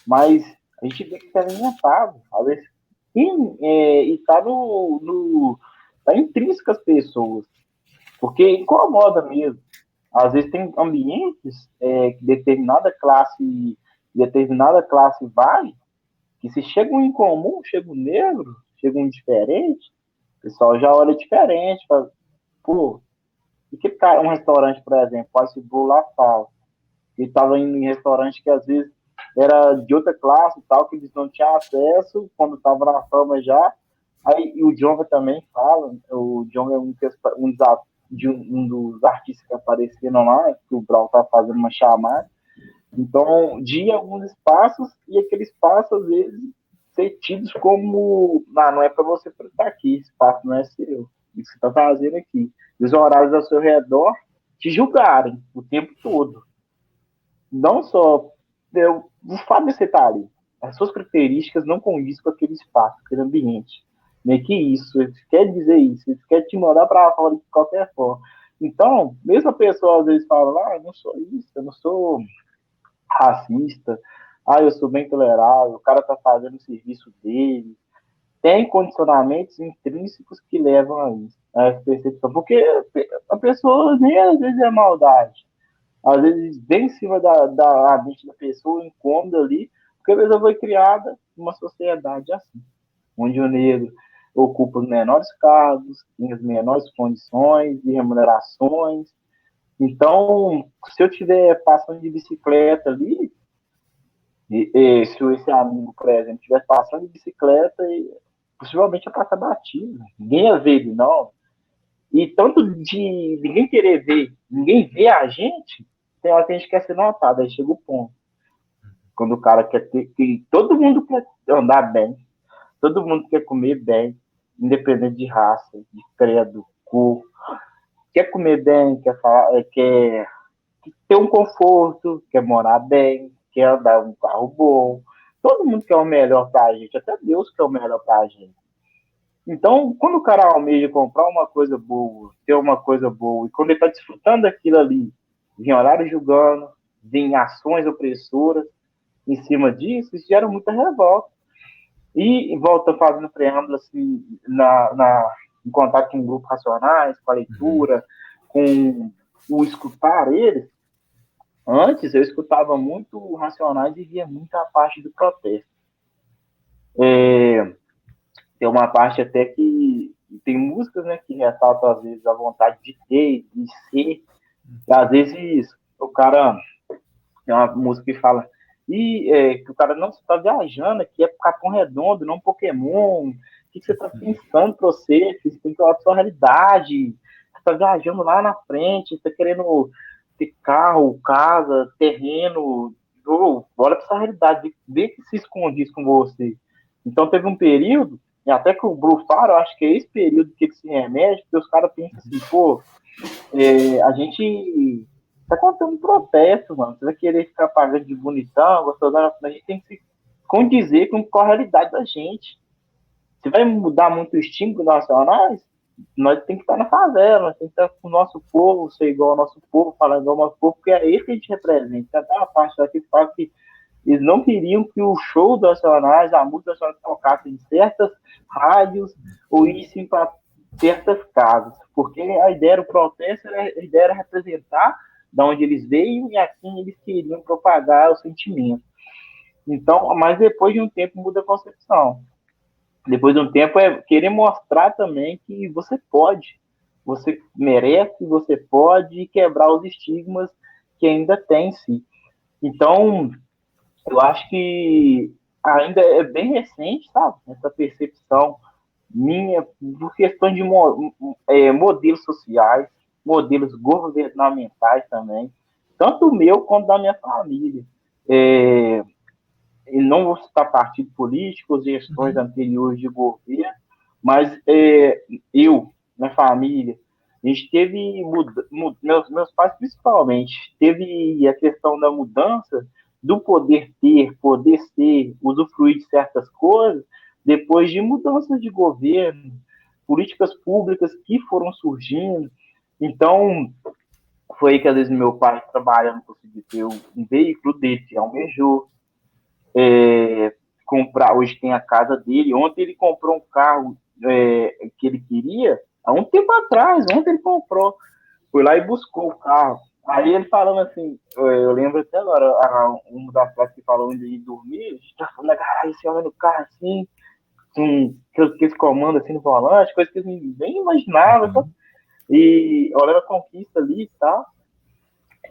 mas a gente vê que isso é alimentado, às vezes, e tá tá intrínseco às pessoas, porque incomoda mesmo. Às vezes tem ambientes que determinada classe vai, que se chega um incomum, chega um negro, chega um diferente, o pessoal já olha diferente, fala, pô, e que cara, um restaurante, por exemplo, faz o lá fala, ele estava indo em restaurante que às vezes era de outra classe e tal, que eles não tinham acesso quando estava na fama já. Aí e o Djonga também fala, o Djonga é um dos artistas que apareceram lá, que o Brau tá fazendo uma chamada. Então, de alguns espaços, e aquele espaço, às vezes, ser tidos como, não é para você estar aqui, esse espaço não é seu, isso que você está fazendo aqui. E os horários ao seu redor te julgarem o tempo todo. Não só o fato de você estar ali, as suas características não condizem com aquele espaço, aquele ambiente. Meio que isso quer dizer isso, isso quer te mandar para fora de qualquer forma. Então, mesmo a pessoa às vezes fala, eu não sou isso, eu não sou racista, eu sou bem tolerável, o cara tá fazendo o serviço dele. Tem condicionamentos intrínsecos que levam a isso. essa percepção, porque a pessoa nem às vezes é maldade. Às vezes vem em cima da mente da pessoa, incômoda ali, porque a pessoa foi criada numa sociedade assim, onde o negro ocupa os menores cargos, tem as menores condições e remunerações. Então, se eu estiver passando de bicicleta ali, se esse amigo, por exemplo, estivesse passando de bicicleta, possivelmente ia passar batido. Ninguém ia ver ele, não. E tanto de ninguém querer ver, ninguém vê a gente, tem hora que a gente quer ser notado. Aí chega o ponto. Quando o cara quer ter. Que todo mundo quer andar bem, todo mundo quer comer bem, independente de raça, de credo, cor. Quer comer bem, quer falar, quer ter um conforto, quer morar bem, quer andar um carro bom. Todo mundo quer o melhor pra gente, até Deus quer o melhor pra gente. Então, quando o cara almeja comprar uma coisa boa, ter uma coisa boa, e quando ele está desfrutando daquilo ali, vem horário julgando, vem ações opressoras em cima disso, isso gera muita revolta. E volta fazendo preâmbulo assim, em contato com grupos racionais, com a leitura, com o escutar eles. Antes eu escutava muito Racionais e via muita parte do protesto. Tem uma parte até que tem músicas, né, que ressaltam às vezes a vontade de ter, de ser. E às vezes o cara tem uma música que fala que o cara não está viajando, que é Capão Redondo, não Pokémon. O que você está pensando para você? Você tem que falar da sua realidade. Você está viajando lá na frente, está querendo ter carro, casa, terreno. Olha para essa realidade, vê que se esconde isso com você. Então teve um período, e até que o Brufaro, eu acho que é esse período que ele se remete, porque os caras pensam assim, pô, a gente tá contando um protesto, mano. Você vai querer ficar pagando de bonitão, gostosão, a gente tem que se condizer com a realidade da gente. Se vai mudar muito o estímulo nacionais, nós temos que estar na favela, nós temos que estar com o nosso povo, ser igual ao nosso povo, falar igual ao nosso povo, porque é isso que a gente representa. Até uma parte daqui que fala que eles não queriam que o show dos Nacionais, a música nacional tocasse em certas rádios ou isso para certas casas, porque a ideia era o protesto, a ideia era representar de onde eles veio e assim eles queriam propagar o sentimento. Então, mas depois de um tempo muda a concepção. Depois de um tempo é querer mostrar também que você pode, você merece, você pode quebrar os estigmas que ainda tem em si. Então, eu acho que ainda é bem recente, sabe? Essa percepção minha por questões de modelos sociais, modelos governamentais também, tanto o meu quanto da minha família. E não vou citar partido político, gestões anteriores de governo, mas eu, minha família, a gente teve, meus pais principalmente, teve a questão da mudança do poder ter, poder ser, usufruir de certas coisas, depois de mudanças de governo, políticas públicas que foram surgindo. Então, foi aí que às vezes meu pai trabalhando conseguiu ter um veículo dele, que almejou, comprar, hoje tem a casa dele. Ontem ele comprou um carro que ele queria, há um tempo atrás, ontem ele comprou, foi lá e buscou o carro. Aí ele falando assim, eu lembro até agora, uma das frases que falou antes de dormir, a gente tá falando na garagem, assim, olhando o carro assim, com aqueles comandos assim no volante, coisa que eu nem imaginava, tá? E olhando a conquista ali e tal.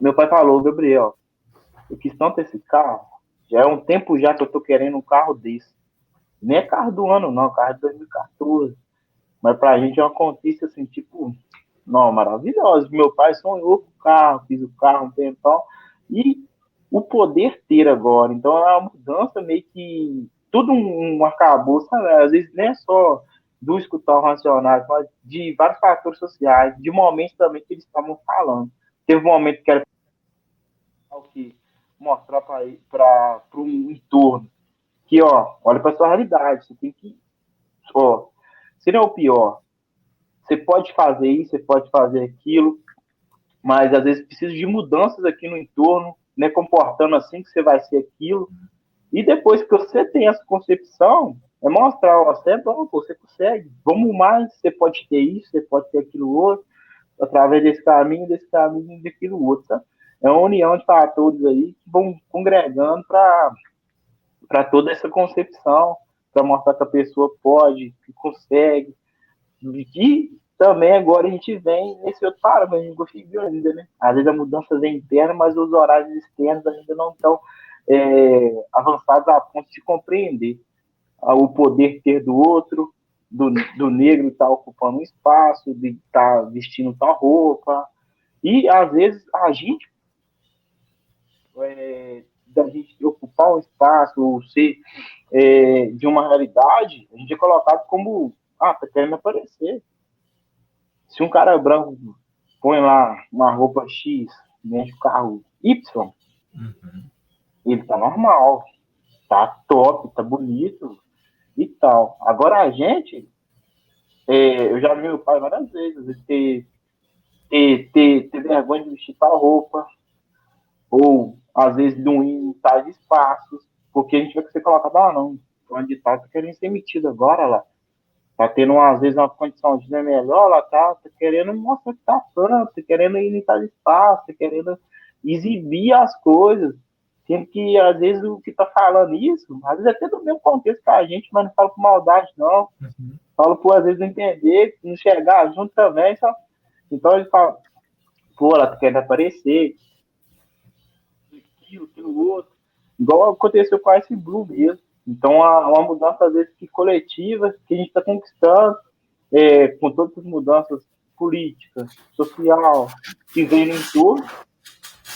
Meu pai falou, Gabriel, eu quis tanto esse carro, já é um tempo já que eu tô querendo um carro desse. Nem é carro do ano, não, carro de 2014. Mas pra gente é uma conquista assim, tipo, não, maravilhosa. Meu pai sonhou com o carro, fiz o carro um tempão. E o poder ter agora. Então é uma mudança meio que tudo um arcabouço, sabe? Às vezes nem é só do escutar o Racionais, mas de vários fatores sociais, de momentos também que eles estavam falando. Teve um momento que era que mostrar para um entorno que, ó, olha para sua realidade, você tem que, ó, se não é o pior, você pode fazer isso, você pode fazer aquilo, mas às vezes precisa de mudanças aqui no entorno, né, comportando assim que você vai ser aquilo, e depois que você tem essa concepção, É mostrar, ó, sempre, ó, pô, você consegue, vamos mais, você pode ter isso, você pode ter aquilo outro, através desse caminho, daquilo outro, tá? É uma união de fatores aí que vão congregando para toda essa concepção, para mostrar que a pessoa pode, que consegue, e também agora a gente vem nesse outro parâmetro, a gente conseguiu ainda, né? Às vezes a mudança é interna, mas os horários externos ainda não estão avançados a ponto de compreender o poder ter do outro, do negro estar ocupando um espaço, de estar vestindo tal roupa. E às vezes a gente, da gente ocupar um espaço, ou ser de uma realidade, a gente é colocado como, tá querendo aparecer. Se um cara branco põe lá uma roupa X dentro do carro Y, ele tá normal, tá top, tá bonito e tal. Agora a gente, eu já vi meu pai várias vezes ter vergonha de vestir tal roupa, ou às vezes não ir em tais espaços, porque a gente vai ser colocado, não, onde tá querendo ser metido agora lá. Tá tendo, às vezes, uma condição de vida melhor, ela tá querendo mostrar que tá fã, tá querendo ir em tal espaço, tá querendo exibir as coisas. Sendo que, às vezes, o que tá falando isso, às vezes até do mesmo contexto que a gente, mas não fala com maldade, não. Fala por, às vezes, não entender, não chegar junto também, só. Então, ele fala, pô, ela tá querendo aparecer, aquilo outro. Igual aconteceu com a Ice Blue mesmo. Então, uma mudança, às vezes, que coletiva, que a gente está conquistando, com todas as mudanças políticas, social, que vem no entorno,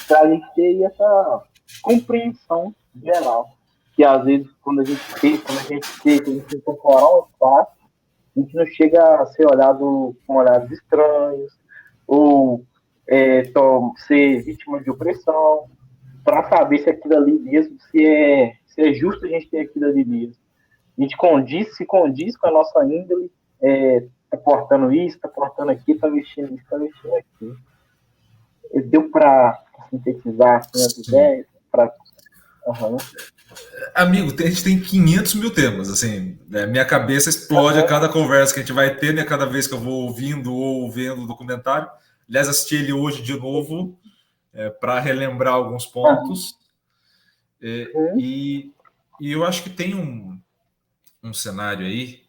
para a gente ter essa compreensão geral. Que, às vezes, quando a gente incorporar um espaço, a gente não chega a ser olhado com olhares estranhos, ou ser vítima de opressão, para saber se aquilo ali mesmo, se é justo a gente ter aquilo ali mesmo. A gente se condiz com a nossa índole, tá portando isso, tá portando aqui, tá vestindo isso, tá vestindo aqui. Deu para sintetizar assim, as ideias? Amigo, a gente tem 500 mil temas, assim, minha cabeça explode a cada conversa que a gente vai ter, né, cada vez que eu vou ouvindo ou vendo o documentário. Aliás, assisti ele hoje de novo, para relembrar alguns pontos. E eu acho que tem um cenário aí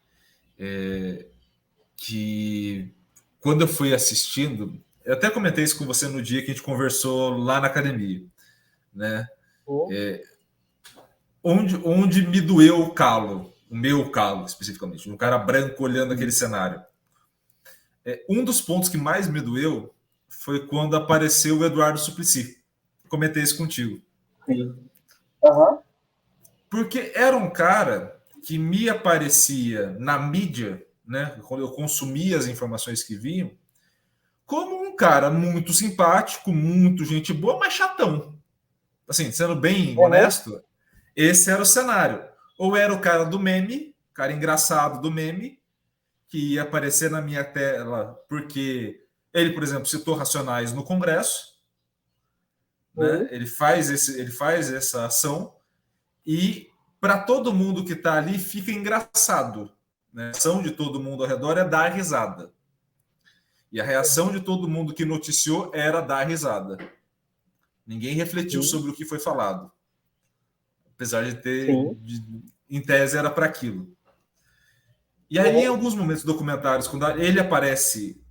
que, quando eu fui assistindo, eu até comentei isso com você no dia que a gente conversou lá na academia, né? Onde me doeu o meu calo especificamente, um cara branco olhando aquele cenário. Um dos pontos que mais me doeu foi quando apareceu o Eduardo Suplicy. Comentei isso contigo. Sim. Porque era um cara que me aparecia na mídia, né, quando eu consumia as informações que vinham, como um cara muito simpático, muito gente boa, mas chatão. Assim, sendo bem honesto, esse era o cenário. Ou era o cara do meme, cara engraçado do meme, que ia aparecer na minha tela porque ele, por exemplo, citou Racionais no Congresso, né? Ele faz essa ação e para todo mundo que está ali fica engraçado. Né? A ação de todo mundo ao redor é dar risada. E a reação de todo mundo que noticiou era dar risada. Ninguém refletiu sobre o que foi falado. Apesar de ter, em tese, era para aquilo. E aí, em alguns momentos documentários, quando ele aparece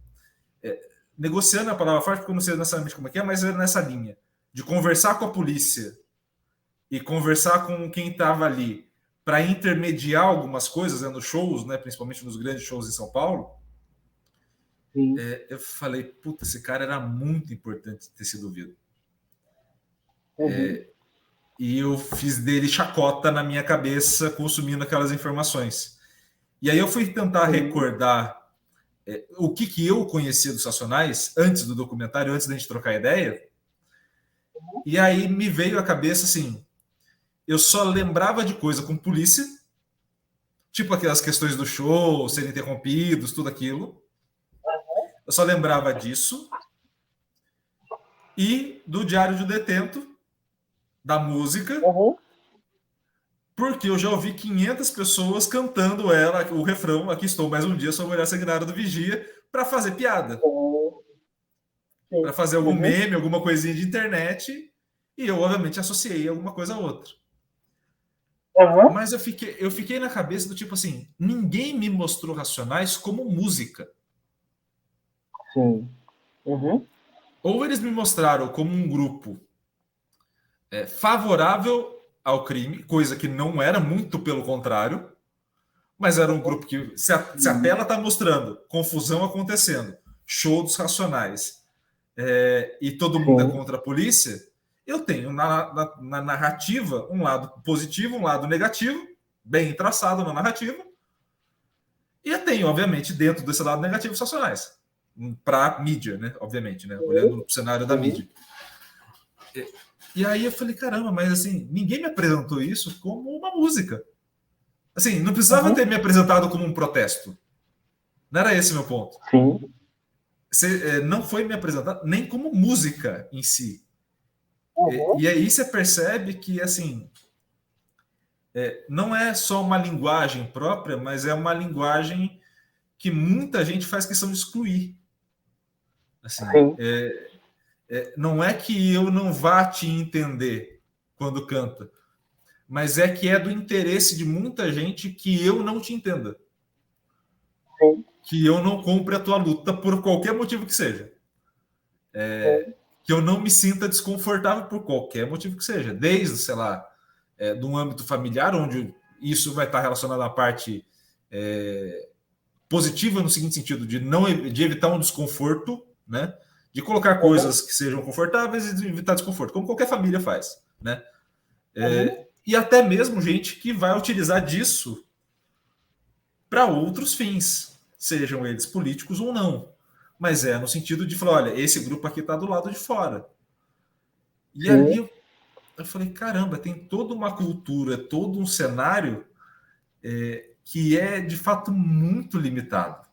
negociando a palavra forte, porque eu não sei necessariamente como é que é, mas era nessa linha de conversar com a polícia e conversar com quem estava ali para intermediar algumas coisas, né, nos shows, né, principalmente nos grandes shows em São Paulo, eu falei, puta, esse cara era muito importante ter sido ouvido. E eu fiz dele chacota na minha cabeça, consumindo aquelas informações. E aí eu fui tentar recordar o que eu conhecia dos Racionais antes do documentário, antes da gente trocar ideia. E aí me veio à cabeça assim, eu só lembrava de coisa com polícia, tipo aquelas questões do show, serem interrompidos, tudo aquilo. Eu só lembrava disso. E do Diário de um Detento, da música, Porque eu já ouvi 500 pessoas cantando ela, o refrão, aqui estou mais um dia, sou a mulher sanguinária do Vigia, para fazer piada. Para Sim. fazer algum Uhum. meme, alguma coisinha de internet. E eu, obviamente, associei alguma coisa a outra. Uhum. Mas eu fiquei na cabeça do tipo assim, ninguém me mostrou Racionais como música. Sim. Uhum. Ou eles me mostraram como um grupo favorável ao crime, coisa que não era, muito pelo contrário, mas era um grupo que, se a tela está mostrando confusão acontecendo, show dos Racionais, e todo mundo é Sim. contra a polícia, eu tenho na narrativa um lado positivo, um lado negativo, bem traçado na narrativa, e eu tenho, obviamente, dentro desse lado negativo, os Racionais, para mídia, né? Obviamente, né? Olhando o cenário da Sim. mídia. E aí eu falei, caramba, mas assim, ninguém me apresentou isso como uma música. Assim, não precisava Uhum. ter me apresentado como um protesto. Não era esse o meu ponto. Sim. Não foi me apresentado nem como música em si. Uhum. E aí você percebe que, assim, não é só uma linguagem própria, mas é uma linguagem que muita gente faz questão de excluir. Assim, Sim. não é que eu não vá te entender quando canta, mas é que é do interesse de muita gente que eu não te entenda. Sim. Que eu não compre a tua luta por qualquer motivo que seja. Sim. Que eu não me sinta desconfortável por qualquer motivo que seja. Desde, sei lá, de um âmbito familiar, onde isso vai estar relacionado à parte positiva, no seguinte sentido, de evitar um desconforto, né? De colocar Uhum. coisas que sejam confortáveis e de evitar desconforto, como qualquer família faz, né? Uhum. E até mesmo gente que vai utilizar disso para outros fins, sejam eles políticos ou não. Mas no sentido de falar, olha, esse grupo aqui está do lado de fora. E ali Sim. eu falei, caramba, tem toda uma cultura, todo um cenário que é de fato muito limitado.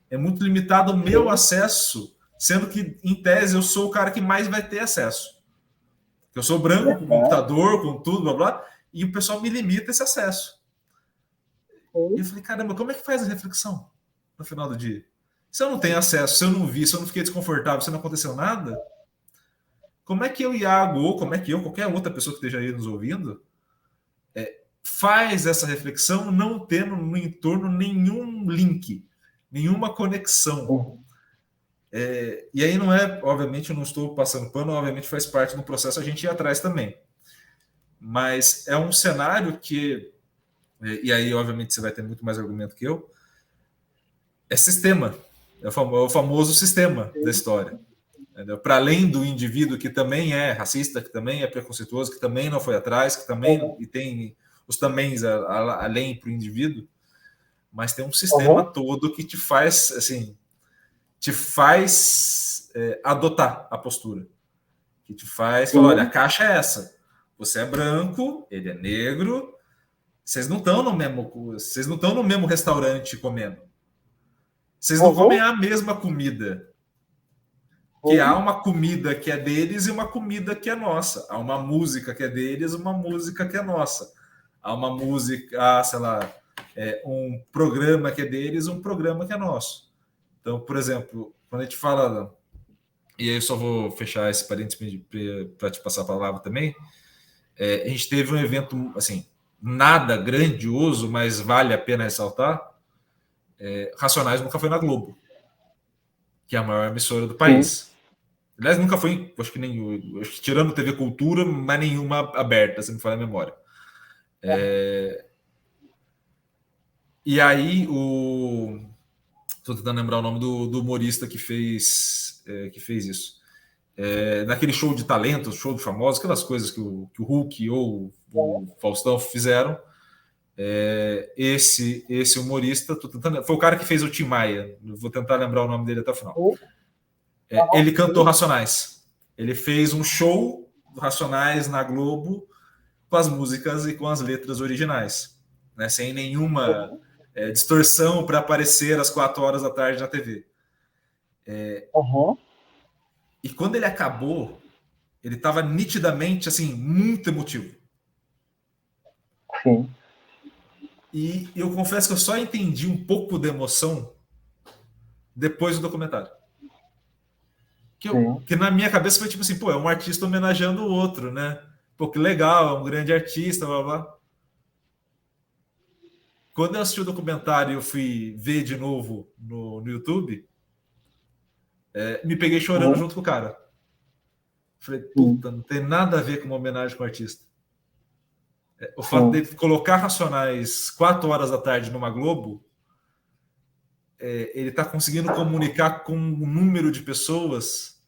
É muito limitado o meu Sim. acesso, sendo que, em tese, eu sou o cara que mais vai ter acesso. Eu sou branco, com Verdade. computador, com tudo, blá blá, e o pessoal me limita esse acesso. E Sim. eu falei, caramba, como é que faz a reflexão no final do dia? Se eu não tenho acesso, se eu não vi, se eu não fiquei desconfortável, se não aconteceu nada, como é que eu, Iago, ou como é que eu, qualquer outra pessoa que esteja aí nos ouvindo, faz essa reflexão não tendo no entorno nenhum link, nenhuma conexão? Uhum. E aí não é, obviamente, eu não estou passando pano, obviamente faz parte do processo a gente ir atrás também. Mas é um cenário que, e aí obviamente você vai ter muito mais argumento que eu, é sistema, é o famoso sistema da Sim. história. Para além do indivíduo que também é racista, que também é preconceituoso, que também não foi atrás, que também Uhum. e tem os taméns além para o indivíduo, mas tem um sistema Uhum. todo que te faz, assim, te faz adotar a postura, que te faz falar, olha, a Sim. caixa é essa. Você é branco, ele é negro, vocês não estão no mesmo restaurante comendo. Vocês não comem Uhum. a mesma comida. Que há Sim. uma comida que é deles e uma comida que é nossa. Há uma música que é deles, uma música que é nossa. Há uma música, sei lá, um programa que é deles, um programa que é nosso. Então, por exemplo, quando a gente fala, e aí eu só vou fechar esse parênteses para te passar a palavra também, a gente teve um evento, assim, nada grandioso, mas vale a pena ressaltar, Racionais nunca foi na Globo, que é a maior emissora do Sim. país. Aliás, nunca foi, acho que nem, acho que tirando TV Cultura, mas nenhuma aberta, se me falar a memória. E aí, tô tentando lembrar o nome do humorista que fez isso. Naquele show de talentos, show de famosos, aquelas coisas que o Hulk ou o Faustão fizeram. Esse humorista, foi o cara que fez o Tim Maia, vou tentar lembrar o nome dele até o final. Sim. Ele cantou Sim. Racionais. Ele fez um show do Racionais na Globo com as músicas e com as letras originais, né? Sem nenhuma Uhum. distorção para aparecer às 4 horas da tarde na TV. Uhum. E quando ele acabou, ele estava nitidamente assim muito emotivo. Sim. E eu confesso que eu só entendi um pouco da emoção depois do documentário. Que na minha cabeça foi tipo assim, pô, é um artista homenageando o outro, né? Pô, que legal, é um grande artista, blá blá. Quando eu assisti o documentário e eu fui ver de novo no YouTube, me peguei chorando junto com o cara. Falei, puta, não tem nada a ver com uma homenagem com o artista. O fato dele colocar Racionais 4 horas da tarde numa Globo, ele está conseguindo comunicar com um número de pessoas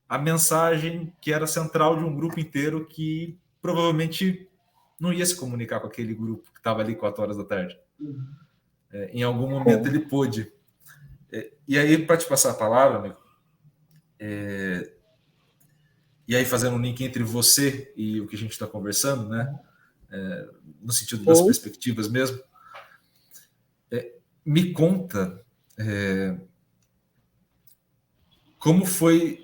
a mensagem que era central de um grupo inteiro que provavelmente não ia se comunicar com aquele grupo que estava ali 4 horas da tarde. Em algum momento ele pôde. E aí, para te passar a palavra, amigo, e aí fazendo um link entre você e o que a gente está conversando, né? No sentido das perspectivas mesmo, me conta como foi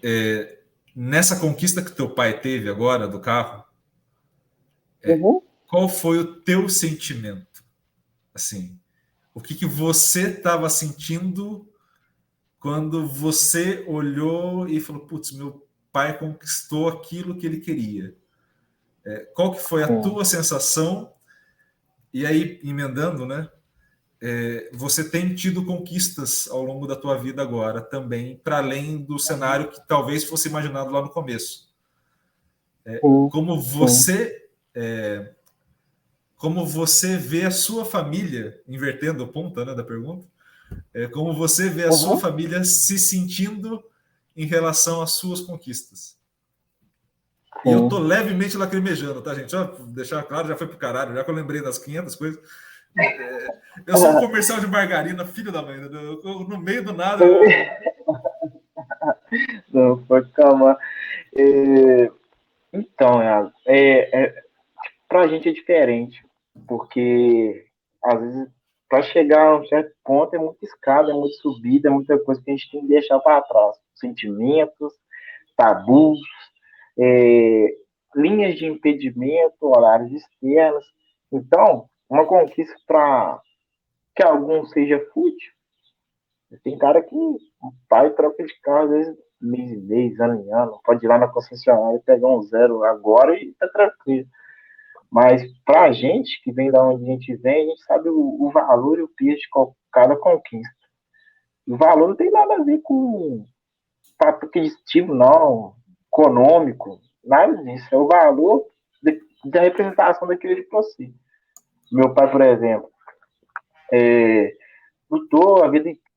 nessa conquista que teu pai teve agora do carro, qual foi o teu sentimento? Assim, o que você estava sentindo quando você olhou e falou, putz, meu pai conquistou aquilo que ele queria? Qual que foi a tua sensação? E aí, emendando, né? Você tem tido conquistas ao longo da tua vida agora também, para além do cenário que talvez fosse imaginado lá no começo. Como você vê a sua família, invertendo a ponta, né, da pergunta, como você vê a sua família se sentindo em relação às suas conquistas. E eu tô levemente lacrimejando, tá, gente? Só deixar claro, já foi pro caralho, já que eu lembrei das 500 coisas. Eu sou um comercial de margarina, filho da mãe. No meio do nada. Não, pode calmar. Então, pra gente é diferente, porque às vezes para chegar a um certo ponto é muita escada, é muita subida, é muita coisa que a gente tem que deixar para trás. Sentimentos, tabus, linhas de impedimento, horários externos. Então, uma conquista para que algum seja fútil. Tem cara que o pai troca de carro, às vezes, mês em mês, ano em ano. Pode ir lá na concessionária e pegar um zero agora e tá tranquilo. Mas pra gente, que vem da onde a gente vem, a gente sabe o valor e o peso de cada conquista. E o valor não tem nada a ver com fato aquisitivo, não, econômico, nada disso. É o valor da representação daquilo de você. Meu pai, por exemplo, lutou a vida inteira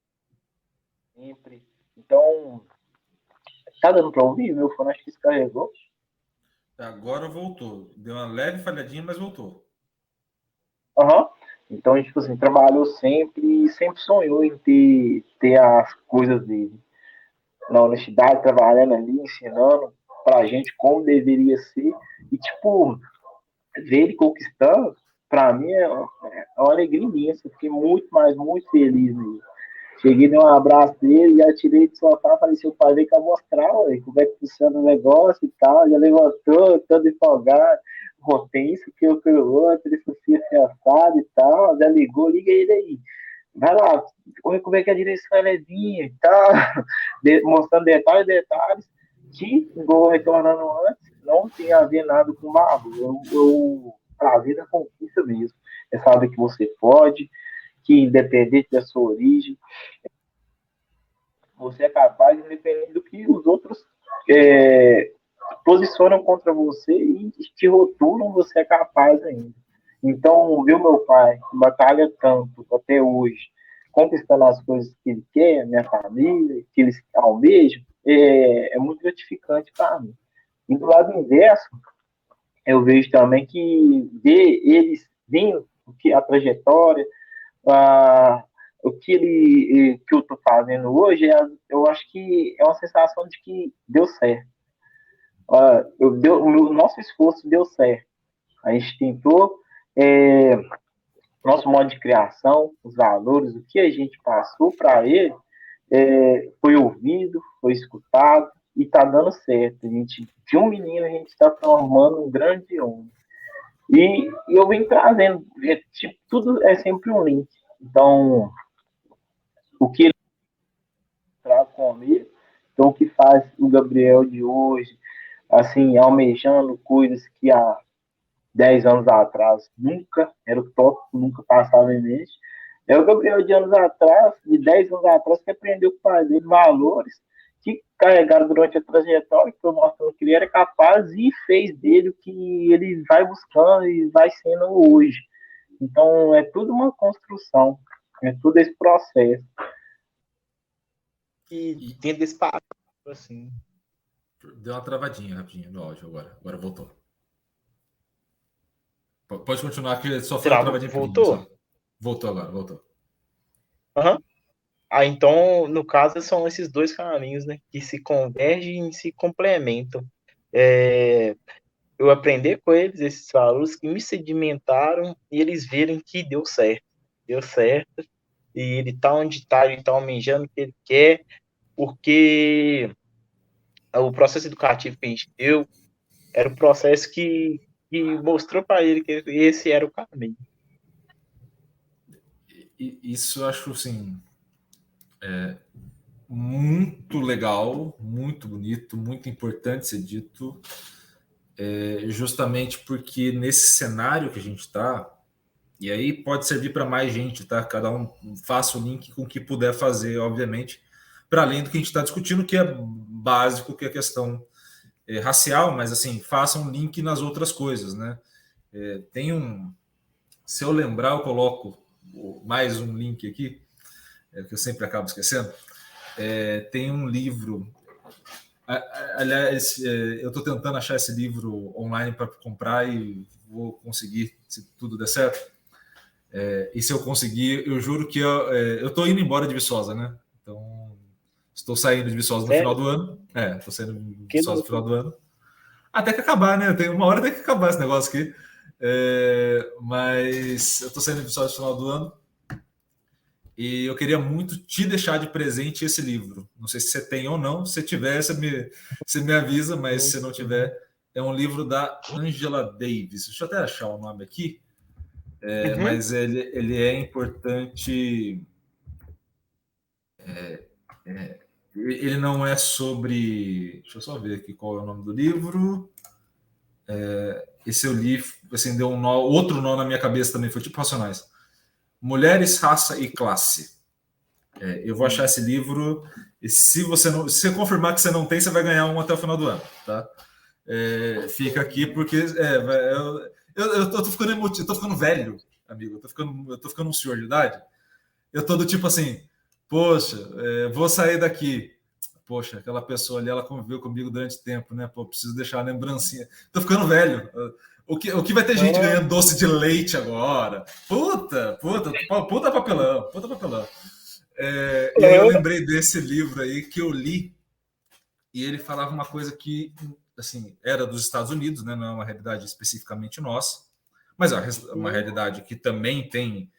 sempre. Então, tá dando pra ouvir? Meu fone acho que descarregou. Agora voltou. Deu uma leve falhadinha, mas voltou. Então, a gente, tipo assim, trabalhou sempre e sempre sonhou em ter as coisas dele. Na honestidade, trabalhando ali, ensinando pra gente como deveria ser. E, tipo, ver ele conquistando, pra mim, é uma alegria imensa. Fiquei muito feliz mesmo. Cheguei, dei um abraço dele, já tirei do sofá, falei, seu pai, vem cá mostrar, ué, como é que funciona o negócio e tal. Já levantou, todo empolgado. Tem isso, que o outro, ele foi assim, assado e tal. Já ligou, liga ele aí. Vai lá, como é que a direção é levinha e tal. Mostrando detalhes, que, igual retornando antes, não tem a ver nada com barulho. Pra vida conquista mesmo. É saber que você pode, que independente da sua origem, você é capaz, independente do que os outros posicionam contra você e te rotulam, você é capaz ainda. Então, ver o meu pai, que batalha tanto até hoje, conquistando as coisas que ele quer, minha família, que eles almejam, é muito gratificante para mim. E do lado inverso, eu vejo também que ver eles vindo, a trajetória, o que eu estou fazendo hoje, eu acho que é uma sensação de que deu certo. O nosso esforço deu certo. A gente tentou, nosso modo de criação, os valores, o que a gente passou para ele, foi ouvido, foi escutado e está dando certo. De um menino, a gente está formando um grande homem. E eu venho trazendo, tipo, tudo é sempre um link. Então, o que ele traz comigo, então o que faz o Gabriel de hoje, assim, almejando coisas que há 10 anos atrás nunca era o tópico, nunca passava em mente. É o Gabriel de anos atrás, de 10 anos atrás, que aprendeu com o pai dele valores que carregaram durante a trajetória, que foi mostrando que ele era capaz e fez dele o que ele vai buscando e vai sendo hoje. Então, é tudo uma construção, é tudo esse processo. E dentro desse passo, assim. Deu uma travadinha rapidinho no áudio agora. Agora voltou. Pode continuar, que só foi uma travadinha. Voltou? Voltou agora, voltou. Uhum. Então, no caso, são esses dois caminhos, né, que se convergem e se complementam. Eu aprender com eles esses valores que me sedimentaram e eles verem que deu certo. Deu certo. E ele tá onde tá, ele tá almejando o que ele quer, porque o processo educativo que a gente deu era um processo que mostrou para ele que esse era o caminho. Isso eu acho, assim, muito legal, muito bonito, muito importante ser dito, justamente porque nesse cenário que a gente está, e aí pode servir para mais gente, tá? Cada um faça o link com o que puder fazer, obviamente, para além do que a gente está discutindo, que é básico, que é a questão racial, mas assim, faça um link nas outras coisas, né? Tem um... Se eu lembrar, eu coloco mais um link aqui, que eu sempre acabo esquecendo. Tem um livro... Aliás, eu estou tentando achar esse livro online para comprar e vou conseguir, se tudo der certo. E se eu conseguir, eu juro que eu estou indo embora de Viçosa, né? Então, estou saindo de Viçosa no final do ano. Estou saindo de Viçosa no final do ano. Até que acabar, né? Tem uma hora tem que acabar esse negócio aqui. Mas eu estou saindo de Viçosa no final do ano. E eu queria muito te deixar de presente esse livro. Não sei se você tem ou não. Se tiver, você me avisa, mas se não tiver, é um livro da Angela Davis. Deixa eu até achar o nome aqui. Mas ele é importante. Ele não é sobre. Deixa eu só ver aqui qual é o nome do livro. Esse eu li, assim, deu outro nó na minha cabeça também, foi tipo Racionais. Mulheres, Raça e Classe. Eu vou achar esse livro, e se você confirmar que você não tem, você vai ganhar um até o final do ano, tá? Fica aqui, porque eu tô ficando emotivo, eu tô ficando velho, amigo, eu tô ficando um senhor de idade. Eu tô do tipo assim, poxa, vou sair daqui. Poxa, aquela pessoa ali, ela conviveu comigo durante tempo, né? Pô, preciso deixar a lembrancinha. Tô ficando velho. O que vai ter gente ganhando doce de leite agora? Puta papelão, puta papelão. E aí eu lembrei desse livro aí que eu li, e ele falava uma coisa que, assim, era dos Estados Unidos, né? Não é uma realidade especificamente nossa, mas é uma realidade que também tem,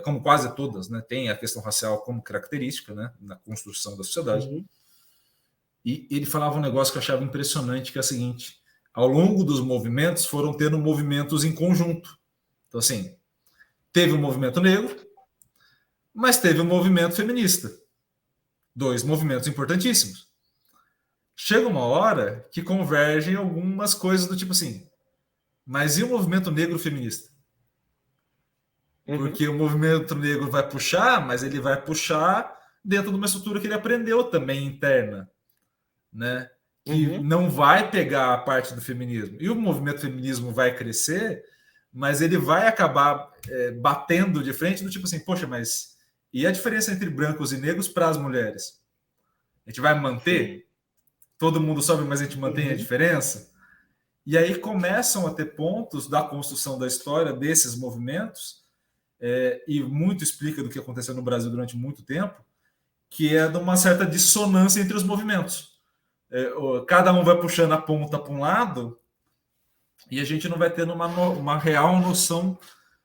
como quase todas, né? Tem a questão racial como característica, né? Na construção da sociedade. E ele falava um negócio que eu achava impressionante, que é o seguinte: ao longo dos movimentos foram tendo movimentos em conjunto. Então, assim, teve o movimento negro, mas teve o movimento feminista. Dois movimentos importantíssimos. Chega uma hora que convergem algumas coisas do tipo assim, mas e o movimento negro feminista? Porque o movimento negro vai puxar, mas ele vai puxar dentro de uma estrutura que ele aprendeu também interna, né? Que não vai pegar a parte do feminismo. E o movimento feminismo vai crescer, mas ele vai acabar batendo de frente do tipo assim, poxa, mas e a diferença entre brancos e negros para as mulheres? A gente vai manter? Sim. Todo mundo sobe, mas a gente mantém a diferença? E aí começam a ter pontos da construção da história desses movimentos, e muito explica do que aconteceu no Brasil durante muito tempo, que é de uma certa dissonância entre os movimentos. Cada um vai puxando a ponta para um lado e a gente não vai tendo uma real noção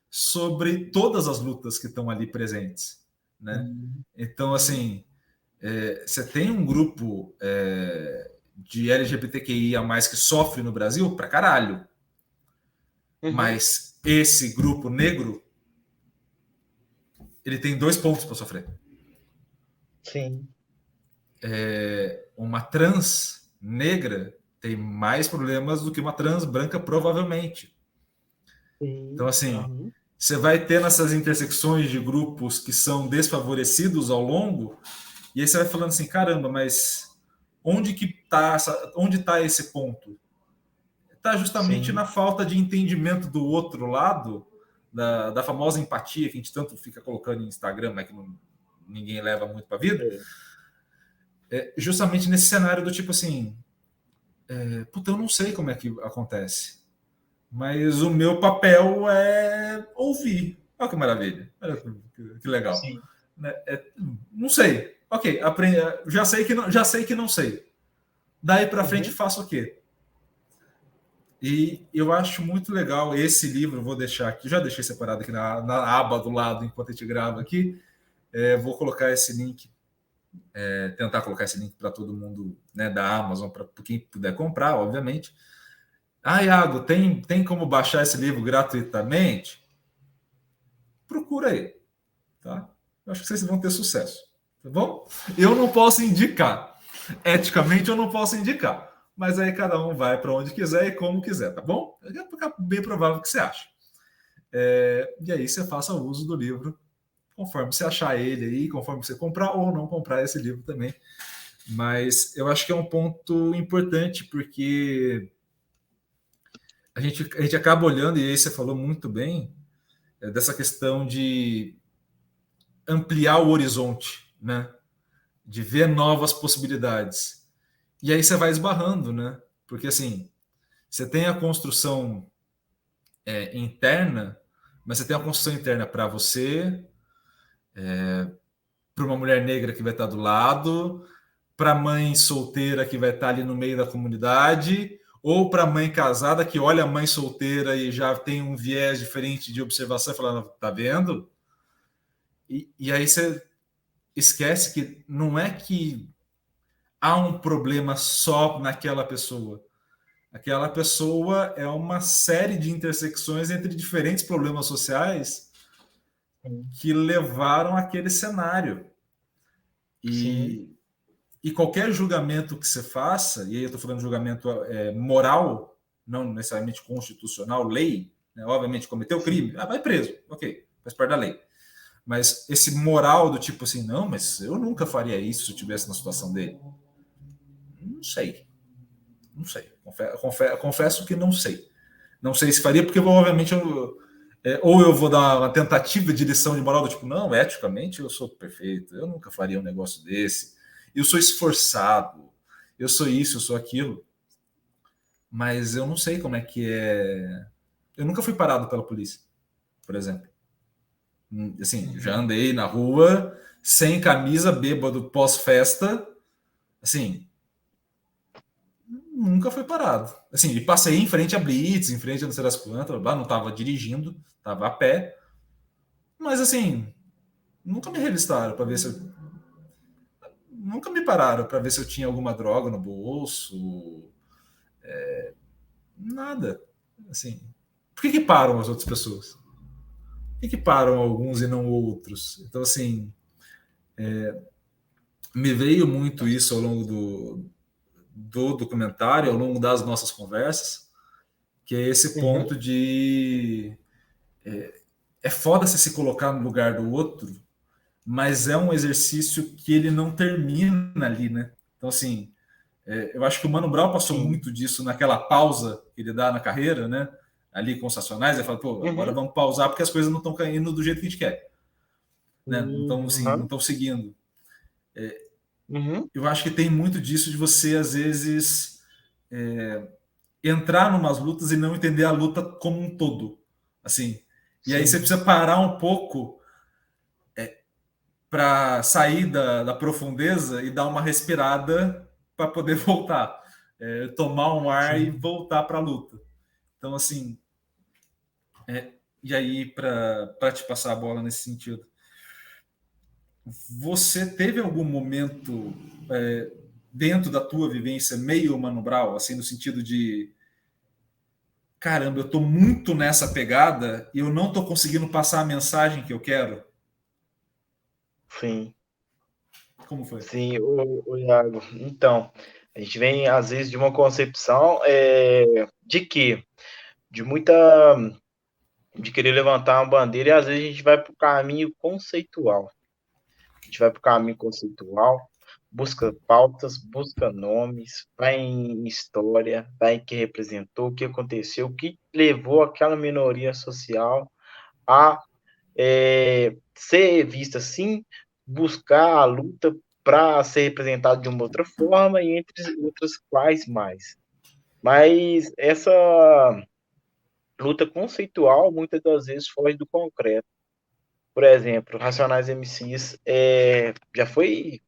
sobre todas as lutas que estão ali presentes, né? Então, assim, você tem um grupo de LGBTQIA+, que sofre no Brasil pra caralho. Mas esse grupo negro, ele tem 2 pontos para sofrer. Sim. Uma trans negra tem mais problemas do que uma trans branca, provavelmente. Sim. Então, assim, você vai ter nessas intersecções de grupos que são desfavorecidos ao longo, e aí você vai falando assim, caramba, mas onde tá esse ponto? Está justamente Sim. na falta de entendimento do outro lado, da famosa empatia que a gente tanto fica colocando em Instagram, mas que ninguém leva muito para a vida. Justamente nesse cenário do tipo assim, puta, eu não sei como é que acontece, mas o meu papel é ouvir. Olha que maravilha, olha que legal. Sim. Não sei. Ok, já sei que não sei. Daí para frente faço o quê? E eu acho muito legal esse livro, vou deixar aqui, já deixei separado aqui na aba do lado enquanto a gente grava aqui. Vou colocar esse link, tentar colocar esse link para todo mundo, né, da Amazon, para quem puder comprar, obviamente. Iago, tem como baixar esse livro gratuitamente? Procura aí, tá? Eu acho que vocês vão ter sucesso, tá bom? Eu não posso indicar, eticamente eu não posso indicar, mas aí cada um vai para onde quiser e como quiser, tá bom? É bem provável que você ache. E aí você faça uso do livro conforme você achar ele aí, conforme você comprar ou não comprar esse livro também. Mas eu acho que é um ponto importante, porque a gente acaba olhando, e aí você falou muito bem, dessa questão de ampliar o horizonte, né? De ver novas possibilidades. E aí você vai esbarrando, né? Porque assim, você tem a construção interna, mas você tem a construção interna para você, para uma mulher negra que vai estar do lado, para a mãe solteira que vai estar ali no meio da comunidade, ou para a mãe casada que olha a mãe solteira e já tem um viés diferente de observação, falando, tá vendo? E aí você esquece que não é que há um problema só naquela pessoa. Aquela pessoa é uma série de intersecções entre diferentes problemas sociais que levaram àquele cenário. E qualquer julgamento que você faça, e aí eu estou falando de julgamento moral, não necessariamente constitucional, lei, né? Obviamente cometeu crime, vai preso, ok, faz parte da lei. Mas esse moral do tipo assim, não, mas eu nunca faria isso se eu estivesse na situação dele. Não sei. Confesso que não sei. Não sei se faria, porque obviamente ou eu vou dar uma tentativa de lição de moral do tipo, não, eticamente eu sou perfeito, eu nunca faria um negócio desse, eu sou esforçado, eu sou isso, eu sou aquilo, mas eu não sei como é que é. Eu nunca fui parado pela polícia, por exemplo. Assim, já andei na rua sem camisa, bêbado, pós-festa, assim, nunca fui parado. Assim, e passei em frente a blitz, em frente a não sei das quantas, não estava dirigindo, estava a pé, mas assim, nunca me revistaram para ver se eu... Nunca me pararam para ver se eu tinha alguma droga no bolso, nada. Assim, por que param as outras pessoas? Por que param alguns e não outros? Então, assim, me veio muito isso ao longo do documentário, ao longo das nossas conversas, que é esse ponto de é foda você se colocar no lugar do outro, mas é um exercício que ele não termina ali, né? Então, assim, eu acho que o Mano Brown passou muito disso naquela pausa que ele dá na carreira, né? Ali com os Racionais, ele fala, pô, agora vamos pausar porque as coisas não estão caindo do jeito que a gente quer. Né? Não estão assim, não estão seguindo. Eu acho que tem muito disso de você, às vezes, entrar numas lutas e não entender a luta como um todo. Assim. E aí você precisa parar um pouco para sair da profundeza e dar uma respirada para poder voltar. Tomar um ar e voltar para a luta. Então, assim, e aí, para te passar a bola nesse sentido, você teve algum momento dentro da tua vivência meio Mano Brown, assim, no sentido de caramba, eu tô muito nessa pegada e eu não tô conseguindo passar a mensagem que eu quero. Sim, Como foi? sim, o Iago. Então, a gente vem, às vezes, de uma concepção de que? De muita. De querer levantar uma bandeira e às vezes a gente vai para o caminho conceitual. A gente vai para o caminho conceitual, busca pautas, busca nomes, vai em história, vai em que representou, o que aconteceu, o que levou aquela minoria social a ser vista assim, buscar a luta para ser representado de uma outra forma e entre outras quais mais. Mas essa luta conceitual muitas das vezes foge do concreto. Por exemplo, Racionais MCs já foi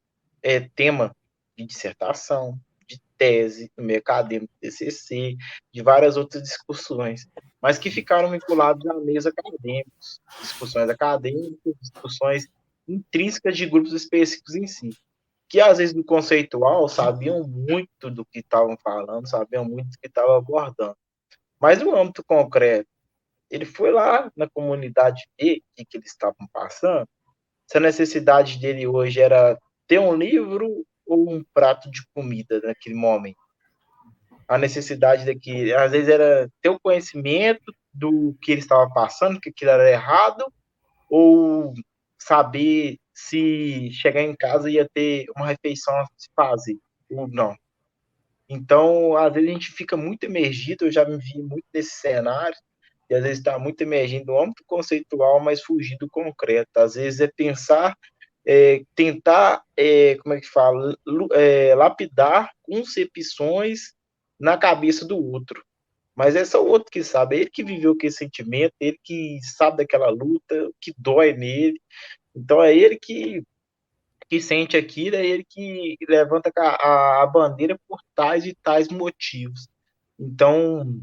tema de dissertação, de tese, no meio acadêmico, TCC, de várias outras discussões, mas que ficaram vinculados a meios acadêmicos, discussões acadêmicas, discussões intrínsecas de grupos específicos em si, que às vezes no conceitual sabiam muito do que estavam falando, sabiam muito do que estavam abordando, mas no âmbito concreto, ele foi lá na comunidade ver o que eles estavam passando, se a necessidade dele hoje era ter um livro ou um prato de comida naquele momento. A necessidade daqui, às vezes, era ter o conhecimento do que ele estava passando, que aquilo era errado, ou saber se chegar em casa ia ter uma refeição a se fazer, ou não. Então, às vezes, a gente fica muito emergido, eu já me vi muito nesse cenário, e às vezes está muito emergindo no âmbito conceitual, mas fugir do concreto. Às vezes é pensar tentar, como é que fala, lapidar concepções na cabeça do outro. Mas é só o outro que sabe, é ele que viveu aquele sentimento, ele que sabe daquela luta, o que dói nele. Então é ele que sente aquilo, é ele que levanta a bandeira por tais e tais motivos. Então,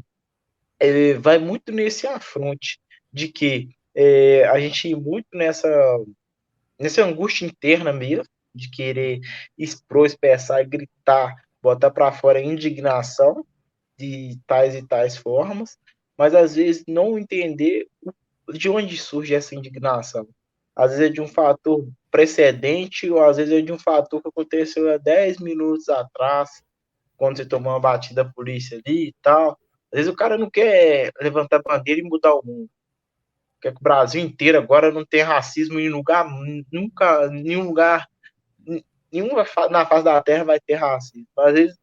vai muito nesse afronte de que a gente ir muito nessa angústia interna mesmo, de querer expor, expressar, gritar, botar para fora a indignação de tais e tais formas, mas às vezes não entender de onde surge essa indignação. Às vezes é de um fator precedente, ou às vezes é de um fator que aconteceu há 10 minutos atrás, quando você tomou uma batida da polícia ali e tal. Às vezes o cara não quer levantar a bandeira e mudar o mundo. Quer que o Brasil inteiro agora não tenha racismo em lugar, nunca, nenhum lugar, nenhum na face da terra vai ter racismo. Às vezes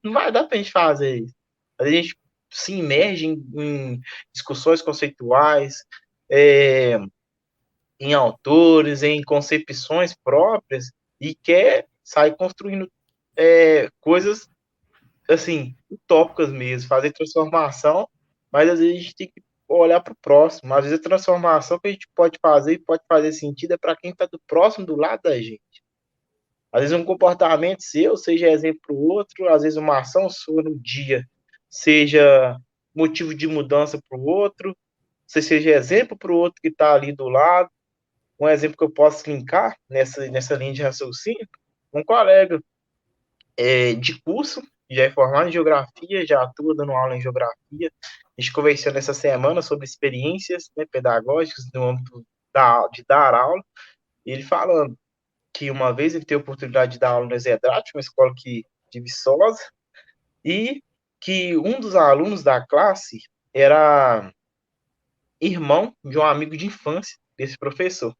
não vai dar pra gente fazer isso. Às vezes a gente se imerge em discussões conceituais, é, em autores, em concepções próprias, e quer sair construindo coisas assim, utópicas mesmo, fazer transformação, mas às vezes a gente tem que olhar para o próximo. Às vezes a transformação que a gente pode fazer e pode fazer sentido é para quem está do próximo, do lado da gente. Às vezes um comportamento seu seja exemplo para o outro, às vezes uma ação sua no dia seja motivo de mudança para o outro, você seja exemplo para o outro que está ali do lado. Um exemplo que eu posso linkar nessa linha de raciocínio, um colega de curso, já é formado em geografia, já atua dando aula em geografia. A gente conversou nessa semana sobre experiências, né, pedagógicas no âmbito de dar aula, e ele falando que uma vez ele teve a oportunidade de dar aula no Exedrat, uma escola de Viçosa, e que um dos alunos da classe era irmão de um amigo de infância desse professor.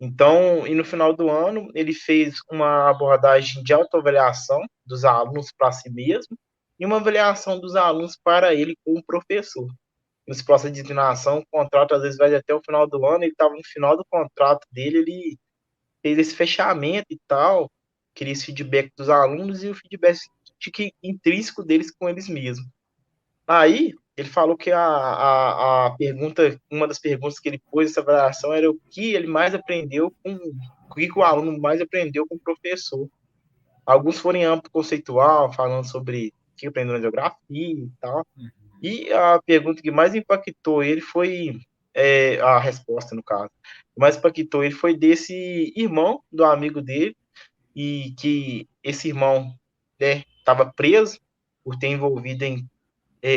Então, e no final do ano, ele fez uma abordagem de autoavaliação dos alunos para si mesmo e uma avaliação dos alunos para ele como professor. Nesse processo de designação, o contrato às vezes vai até o final do ano, ele estava no final do contrato dele, ele fez esse fechamento e tal, queria esse feedback dos alunos e o feedback intrínseco deles com eles mesmos. Aí, ele falou que a pergunta, uma das perguntas que ele pôs nessa avaliação era o que ele mais aprendeu o que o aluno mais aprendeu com o professor. Alguns foram em âmbito conceitual, falando sobre o que aprendeu na geografia e tal. E a pergunta que mais impactou ele foi, a resposta, no caso, que mais impactou ele foi desse irmão do amigo dele, e que esse irmão estava preso por ter envolvido em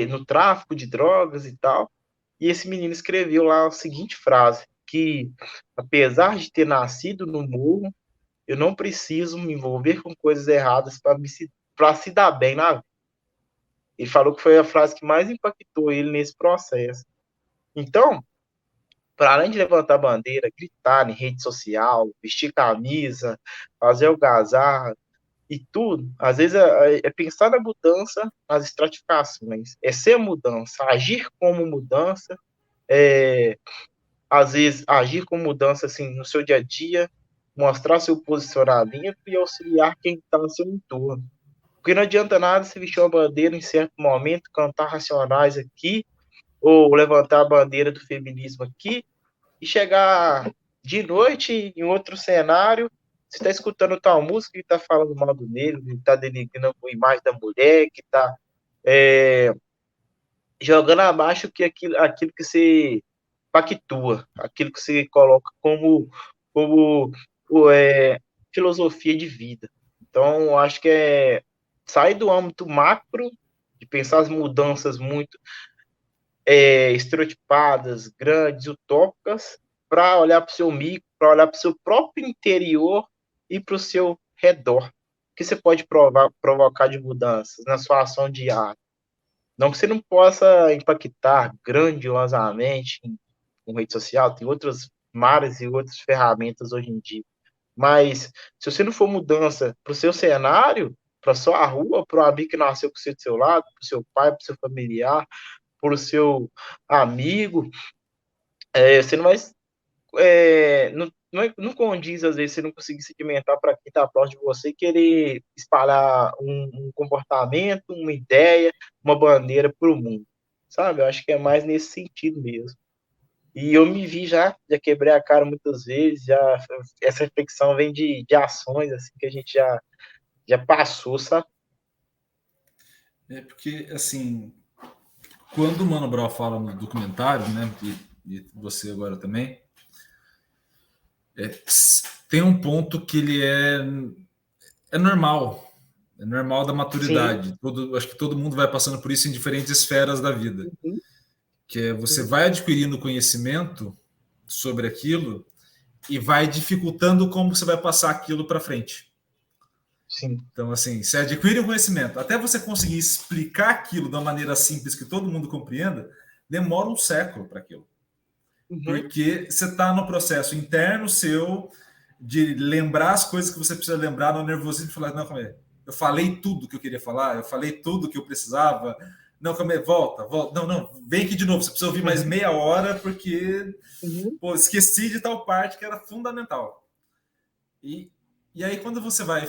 no tráfico de drogas e tal. E esse menino escreveu lá a seguinte frase, que apesar de ter nascido no morro, eu não preciso me envolver com coisas erradas para se dar bem na vida. Ele falou que foi a frase que mais impactou ele nesse processo. Então, para além de levantar a bandeira, gritar em rede social, vestir camisa, fazer algazarra e tudo, às vezes é pensar na mudança, nas estratificações, é ser mudança, agir como mudança, às vezes agir com mudança assim no seu dia a dia, mostrar seu posicionamento e auxiliar quem está no seu entorno. Porque não adianta nada se vestir uma bandeira em certo momento, cantar Racionais aqui, ou levantar a bandeira do feminismo aqui, e chegar de noite em outro cenário, você está escutando tal música que está falando mal do negro, que está denigrando a imagem da mulher, que está jogando abaixo aquilo que você pactua, aquilo que você coloca como filosofia de vida. Então, eu acho que sair do âmbito macro, de pensar as mudanças muito estereotipadas, grandes, utópicas, para olhar para o seu micro, para olhar para o seu próprio interior e para o seu redor. O que você pode provocar de mudanças na sua ação diária? Não que você não possa impactar grandiosamente em rede social, tem outras mares e outras ferramentas hoje em dia. Mas se você não for mudança para o seu cenário, para sua rua, para o amigo que nasceu com você do seu lado, para o seu pai, para o seu familiar, para o seu amigo, você não vai. Não condiz, às vezes, você não conseguir sedimentar para quem está próximo de você e querer espalhar um comportamento, uma ideia, uma bandeira para o mundo. Sabe? Eu acho que é mais nesse sentido mesmo. E eu me vi já quebrei a cara muitas vezes, essa reflexão vem de ações assim, que a gente já passou, sabe? Porque, assim, quando o Mano Brown fala no documentário, né, e você agora também, tem um ponto que ele é normal, é normal da maturidade. Acho que todo mundo vai passando por isso em diferentes esferas da vida. Uhum. Que é você vai adquirindo conhecimento sobre aquilo e vai dificultando como você vai passar aquilo para frente. Sim. Então, assim, você adquire um conhecimento, até você conseguir explicar aquilo de uma maneira simples que todo mundo compreenda, demora um século para aquilo. Uhum. Porque você está no processo interno seu de lembrar as coisas que você precisa lembrar no nervosismo e falar, não, calma aí, eu falei tudo que eu queria falar, eu falei tudo que eu precisava, não, calma aí, volta, não, vem aqui de novo, você precisa ouvir mais meia hora porque pô, esqueci de tal parte que era fundamental. E aí quando você vai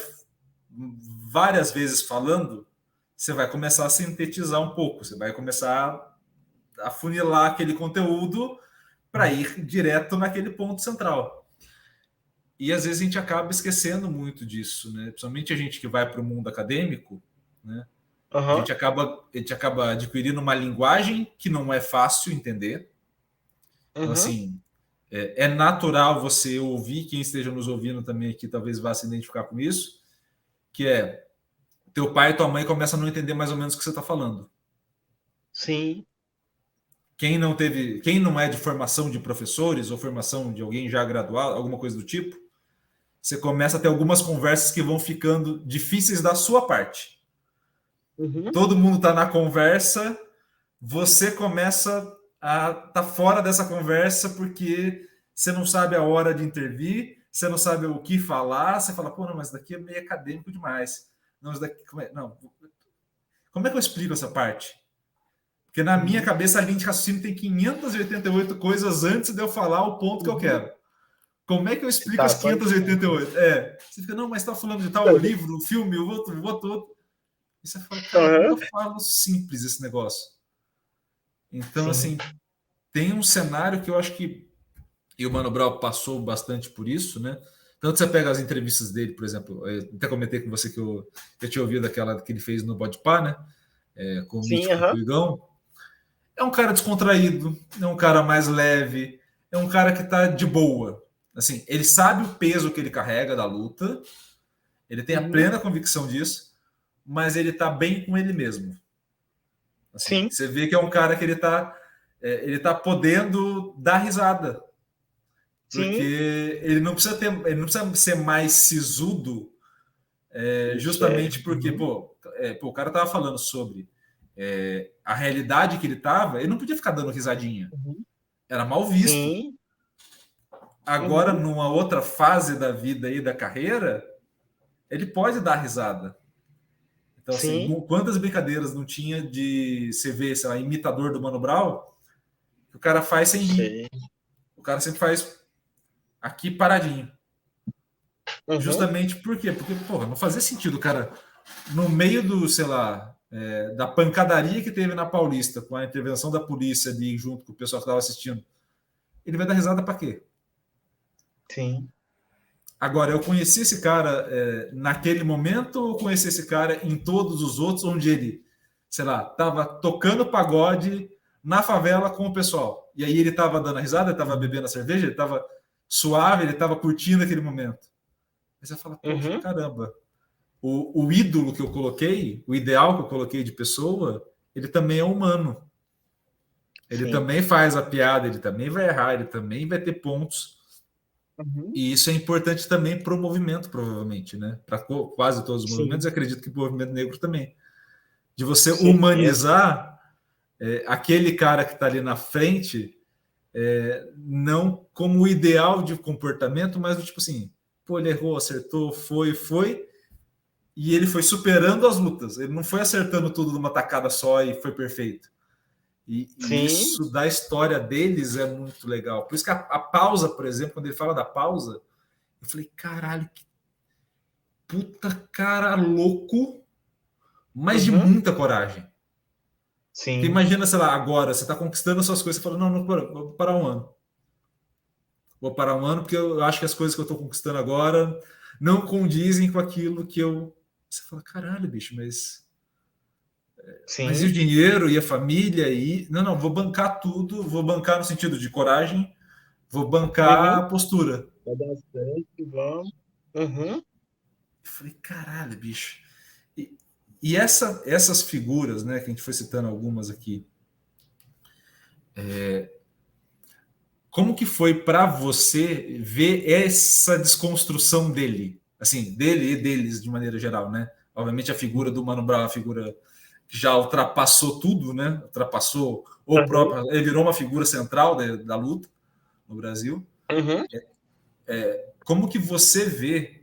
várias vezes falando, você vai começar a sintetizar um pouco, você vai começar a funilar aquele conteúdo para ir direto naquele ponto central. E às vezes a gente acaba esquecendo muito disso, né? Principalmente a gente que vai para o mundo acadêmico, né? Uhum. A gente acaba adquirindo uma linguagem que não é fácil entender. Então, assim, é natural você ouvir, quem esteja nos ouvindo também aqui talvez vá se identificar com isso, que é teu pai e tua mãe começam a não entender mais ou menos o que você está falando. Sim. Quem não é de formação de professores ou formação de alguém já graduado, alguma coisa do tipo, você começa a ter algumas conversas que vão ficando difíceis da sua parte. Uhum. Todo mundo está na conversa, você começa a estar fora dessa conversa porque você não sabe a hora de intervir, você não sabe o que falar, você fala, pô, não, mas daqui é meio acadêmico demais. Não, isso daqui, como é que eu explico essa parte? Porque na minha cabeça a linha de raciocínio tem 588 coisas antes de eu falar o ponto que eu quero. Como é que eu explico as 588? Você fica, não, mas tá falando de tal livro, filme, o outro. E você fala, cara, como eu falo simples esse negócio? Então, assim, tem um cenário que eu acho que e o Mano Brown passou bastante por isso, né? Tanto você pega as entrevistas dele, por exemplo, eu até comentei com você que eu tinha ouvido aquela que ele fez no Podpah, né? Com o Mítico Cuigão. É um cara descontraído, é um cara mais leve, é um cara que tá de boa. Assim, ele sabe o peso que ele carrega da luta, ele tem a plena convicção disso, mas ele tá bem com ele mesmo. Assim, Sim. você vê que é um cara que ele tá podendo dar risada. Porque Sim. ele não precisa ele não precisa ser mais sisudo, Isso é. justamente porque, o cara tava falando sobre a realidade que ele tava, ele não podia ficar dando risadinha. Uhum. Era mal visto. Sim. Agora, Uhum. numa outra fase da vida aí, da carreira, ele pode dar risada. Então, assim, Sim. quantas brincadeiras não tinha de você ver, sei lá, imitador do Mano Brown, que o cara faz sem rir. Sei. O cara sempre faz aqui paradinho. Uhum. Justamente por quê? Porque, porra, não fazia sentido o cara, no meio do, sei lá, da pancadaria que teve na Paulista, com a intervenção da polícia ali junto com o pessoal que estava assistindo, ele vai dar risada para quê? Sim. Agora, eu conheci esse cara naquele momento ou conheci esse cara em todos os outros, onde ele, sei lá, tava tocando pagode na favela com o pessoal. E aí ele tava dando a risada, ele tava bebendo a cerveja, ele tava suave, ele tava curtindo aquele momento. Aí você fala, poxa, Uhum. caramba, o ídolo que eu coloquei, o ideal que eu coloquei de pessoa, ele também é humano. Ele Sim. também faz a piada, ele também vai errar, ele também vai ter pontos. Uhum. E isso é importante também para o movimento, provavelmente, né? Para quase todos os movimentos, Sim. acredito que o movimento negro também. De você Certeza. humanizar aquele cara que está ali na frente, não como o ideal de comportamento, mas do tipo assim, pô, ele errou, acertou, foi, e ele foi superando as lutas. Ele não foi acertando tudo numa tacada só e foi perfeito. E Sim. isso da história deles é muito legal. Por isso que a pausa, por exemplo, quando ele fala da pausa, eu falei, caralho, que puta cara louco, mas de Uhum. muita coragem. Porque Sim. imagina, sei lá, agora você está conquistando as suas coisas, você fala, não, vou parar um ano. Vou parar um ano porque eu acho que as coisas que eu estou conquistando agora não condizem com aquilo que eu. Você fala, caralho, bicho, mas e o Sim. dinheiro e a família? Não, vou bancar tudo, vou bancar no sentido de coragem, vou bancar Uhum. a postura. Vai dar certo, vamos. Uhum. Eu falei, caralho, bicho. E, e essas figuras, né, que a gente foi citando algumas aqui, como que foi para você ver essa desconstrução dele? Assim, dele e deles de maneira geral, né? Obviamente a figura do Mano Brown, a figura que já ultrapassou tudo, né? Ultrapassou o Uhum. próprio, ele virou uma figura central da luta no Brasil. Uhum. Como que você vê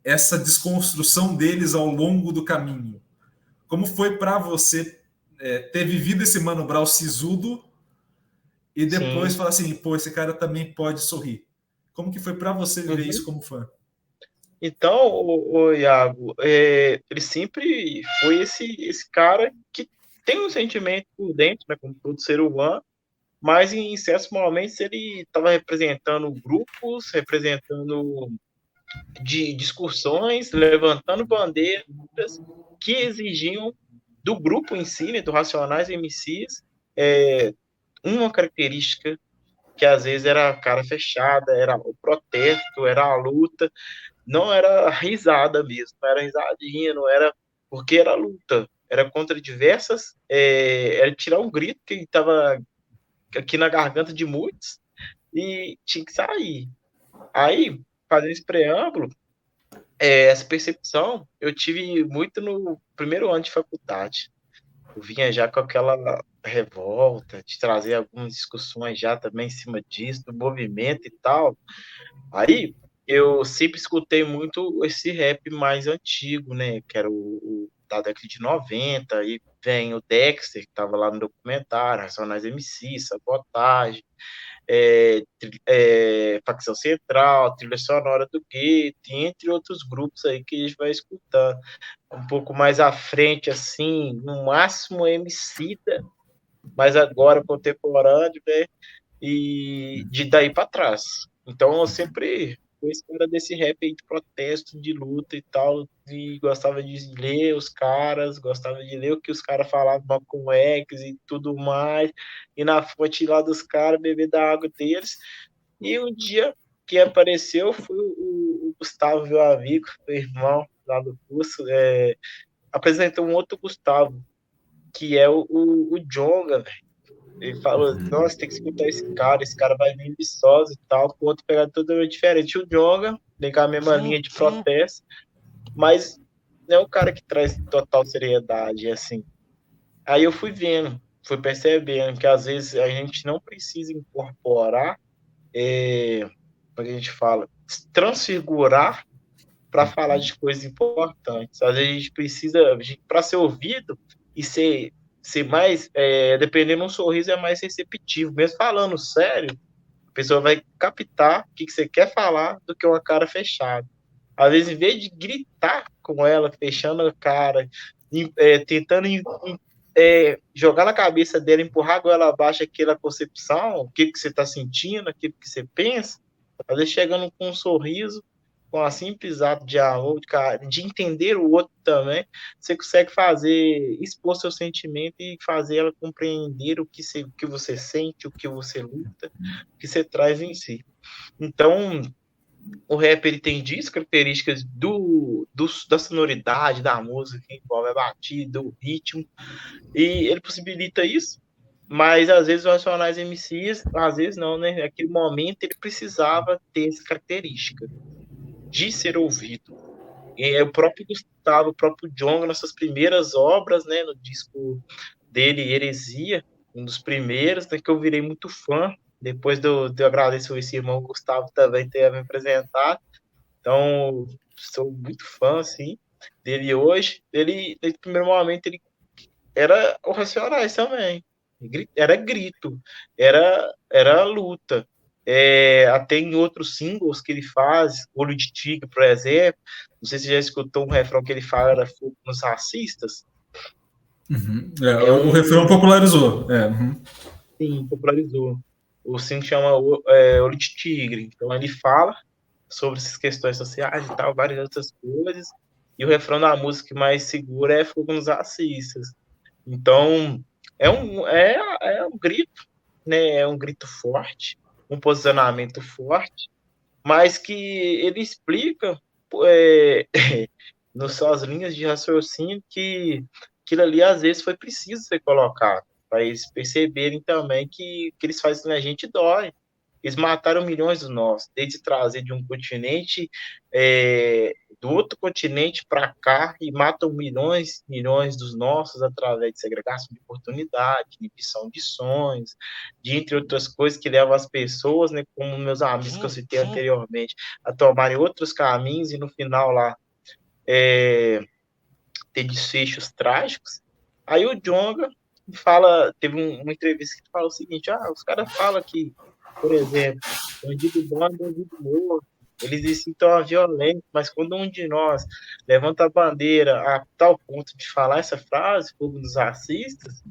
essa desconstrução deles ao longo do caminho? Como foi para você ter vivido esse Mano Brown sisudo e depois Sim. falar assim, pô, esse cara também pode sorrir? Como que foi para você viver isso Uhum. como fã? Então, o Iago, ele sempre foi esse cara que tem um sentimento por dentro, né, como todo ser humano, mas em certos momentos ele estava representando grupos, representando de discussões, levantando bandeiras que exigiam do grupo em si, né, do Racionais MCs, uma característica que às vezes era a cara fechada, era o protesto, era a luta, não era risada mesmo, não era risadinha, não era porque era luta, era contra diversas, era tirar um grito que estava aqui na garganta de muitos e tinha que sair. Aí, fazendo esse preâmbulo, essa percepção eu tive muito no primeiro ano de faculdade. Eu vinha já com aquela revolta de trazer algumas discussões já também em cima disso, do movimento e tal. Aí eu sempre escutei muito esse rap mais antigo, né? Que era o da década de 90, aí vem o Dexter, que estava lá no documentário, Racionais MC, Sabotagem, Facção Central, Trilha Sonora do Gueto, entre outros grupos aí que a gente vai escutar. Um pouco mais à frente, assim, no máximo Emicida, mas agora contemporâneo, né? E de daí para trás. Então eu sempre fui esse cara desse rap aí de protesto, de luta e tal, e gostava de ler os caras, gostava de ler o que os caras falavam com X e tudo mais, e na fonte lá dos caras, beber da água deles. E um dia que apareceu foi o Gustavo, meu amigo, meu irmão lá do curso, apresentou um outro Gustavo, que é o Djonga, velho. Ele falou, nossa, tem que escutar esse cara vai vir viçosa e tal, com outro pegada totalmente diferente. O Djonga, tem com a mesma linha de protesto, mas não é o cara que traz total seriedade, assim. Aí eu fui vendo, fui percebendo que às vezes a gente não precisa incorporar, como a gente fala, transfigurar para falar de coisas importantes. Às vezes a gente precisa, para ser ouvido e ser mais, dependendo de um sorriso, é mais receptivo. Mesmo falando sério, a pessoa vai captar o que você quer falar do que uma cara fechada. Às vezes, em vez de gritar com ela, fechando a cara, tentando jogar na cabeça dela, empurrar a goela abaixo aquela concepção, o que você está sentindo, aquilo que você pensa, às vezes chegando com um sorriso, com a simples ato de amor, de entender o outro também, você consegue expor seu sentimento e fazer ela compreender o que você sente, o que você luta, o que você traz em si. Então, o rap ele tem disso, características da sonoridade da música, que envolve a batida, o ritmo, e ele possibilita isso, mas às vezes os Racionais MCs, às vezes não, né? Naquele momento ele precisava ter essa característica de ser ouvido. E o próprio Gustavo, o próprio Djonga, nessas primeiras obras, né, no disco dele, Heresia, um dos primeiros, né, que eu virei muito fã. Depois de eu agradecer esse irmão Gustavo também ter me apresentado. Então, sou muito fã, assim, dele hoje. Ele, nesse primeiro momento, ele era o Racionais também. Era grito, era luta. Até em outros singles que ele faz, Olho de Tigre, por exemplo, não sei se você já escutou um refrão que ele fala, era fogo nos racistas. Uhum. O refrão popularizou. Uhum. Sim, popularizou. O single chama Olho de Tigre. Então ele fala sobre essas questões sociais e tal, várias outras coisas. E o refrão da música mais segura é Fogo nos Racistas. Então, é um grito, né? É um grito forte, um posicionamento forte, mas que ele explica nas suas linhas de raciocínio que aquilo ali às vezes foi preciso ser colocado, para eles perceberem também que eles fazem na gente dói. Eles mataram milhões dos nossos, desde trazer de um continente, do outro continente para cá, e matam milhões dos nossos através de segregação de oportunidade, inibição de sonhos, de entre outras coisas que levam as pessoas, né, como meus amigos que eu citei anteriormente, a tomarem outros caminhos e no final lá ter desfechos trágicos. Aí o Djonga teve uma entrevista que fala o seguinte: os caras falam que, por exemplo, bandido bom é bandido morto, eles incitam a violência, mas quando um de nós levanta a bandeira a tal ponto de falar essa frase, fogo dos racistas,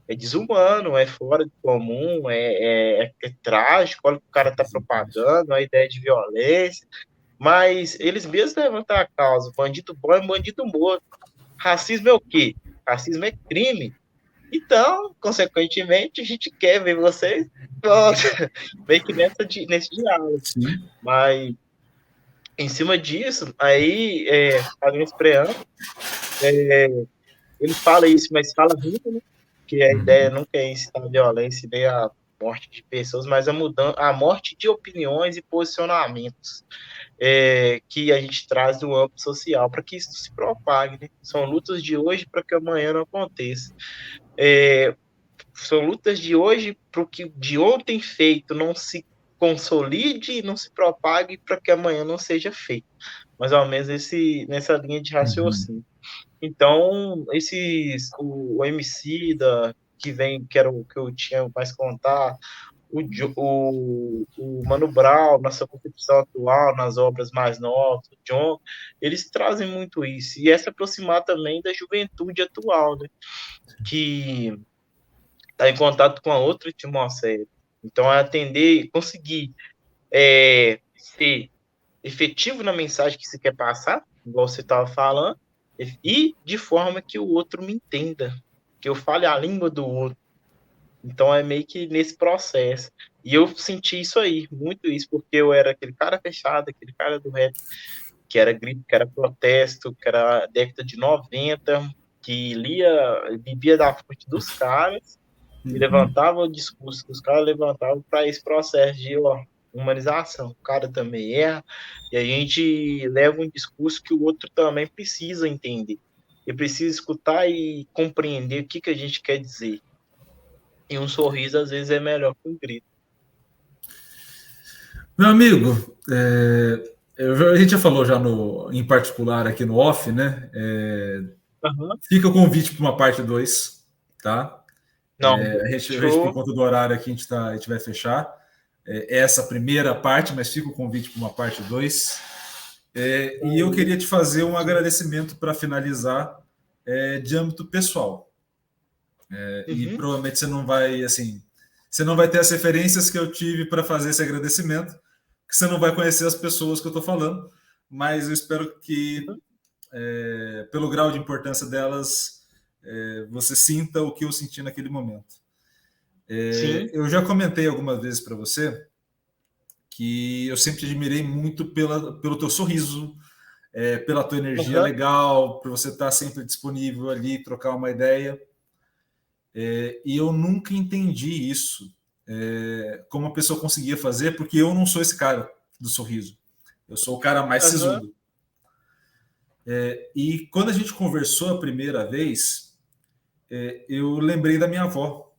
é desumano, é fora do comum, é trágico, olha o que o cara está propagando, a ideia de violência, mas eles mesmos levantam a causa, bandido bom é bandido morto. Racismo é o quê? Racismo é crime. Então, consequentemente, a gente quer ver vocês meio que nesse diálogo. Sim. Mas, em cima disso, aí, fazendo esse preâmbulo, ele fala isso, mas fala rindo, né? Que a ideia nunca é incitar a violência nem a morte de pessoas, mas a morte de opiniões e posicionamentos que a gente traz do âmbito social para que isso se propague. Né? São lutas de hoje para que amanhã não aconteça. São lutas de hoje para que de ontem feito não se consolide e não se propague para que amanhã não seja feito. Mais ou menos nessa linha de raciocínio. Então, o MC que era o que eu tinha mais contar, o Mano Brown, nessa concepção atual, nas obras mais novas, o John, eles trazem muito isso. E é se aproximar também da juventude atual, né? Que está em contato com a outra atmosfera. Então, é atender, conseguir ser efetivo na mensagem que se quer passar, igual você estava falando, e de forma que o outro me entenda, que eu fale a língua do outro. Então é meio que nesse processo. E eu senti isso aí, muito isso, porque eu era aquele cara fechado, aquele cara do rap, que era grito, que era protesto, que era década de 90, que vivia da fonte dos caras e levantava o discurso que os caras levantavam para esse processo de humanização. O cara também erra, e a gente leva um discurso que o outro também precisa entender. Ele precisa escutar e compreender o que a gente quer dizer. E um sorriso, às vezes, é melhor que um grito. Meu amigo, a gente já falou já em particular aqui no off, né? Fica o convite para uma parte 2, tá? Não, a gente, por conta do horário aqui, a gente vai fechar essa primeira parte, mas fica o convite para uma parte 2. E eu queria te fazer um agradecimento para finalizar de âmbito pessoal. E provavelmente você não vai ter as referências que eu tive para fazer esse agradecimento, que você não vai conhecer as pessoas que eu estou falando, mas eu espero que, pelo grau de importância delas, você sinta o que eu senti naquele momento. Eu já comentei algumas vezes para você que eu sempre te admirei muito pelo teu sorriso, pela tua energia legal, por você estar sempre disponível ali, trocar uma ideia. E eu nunca entendi isso, como a pessoa conseguia fazer, porque eu não sou esse cara do sorriso. Eu sou o cara mais sisudo. E quando a gente conversou a primeira vez, eu lembrei da minha avó.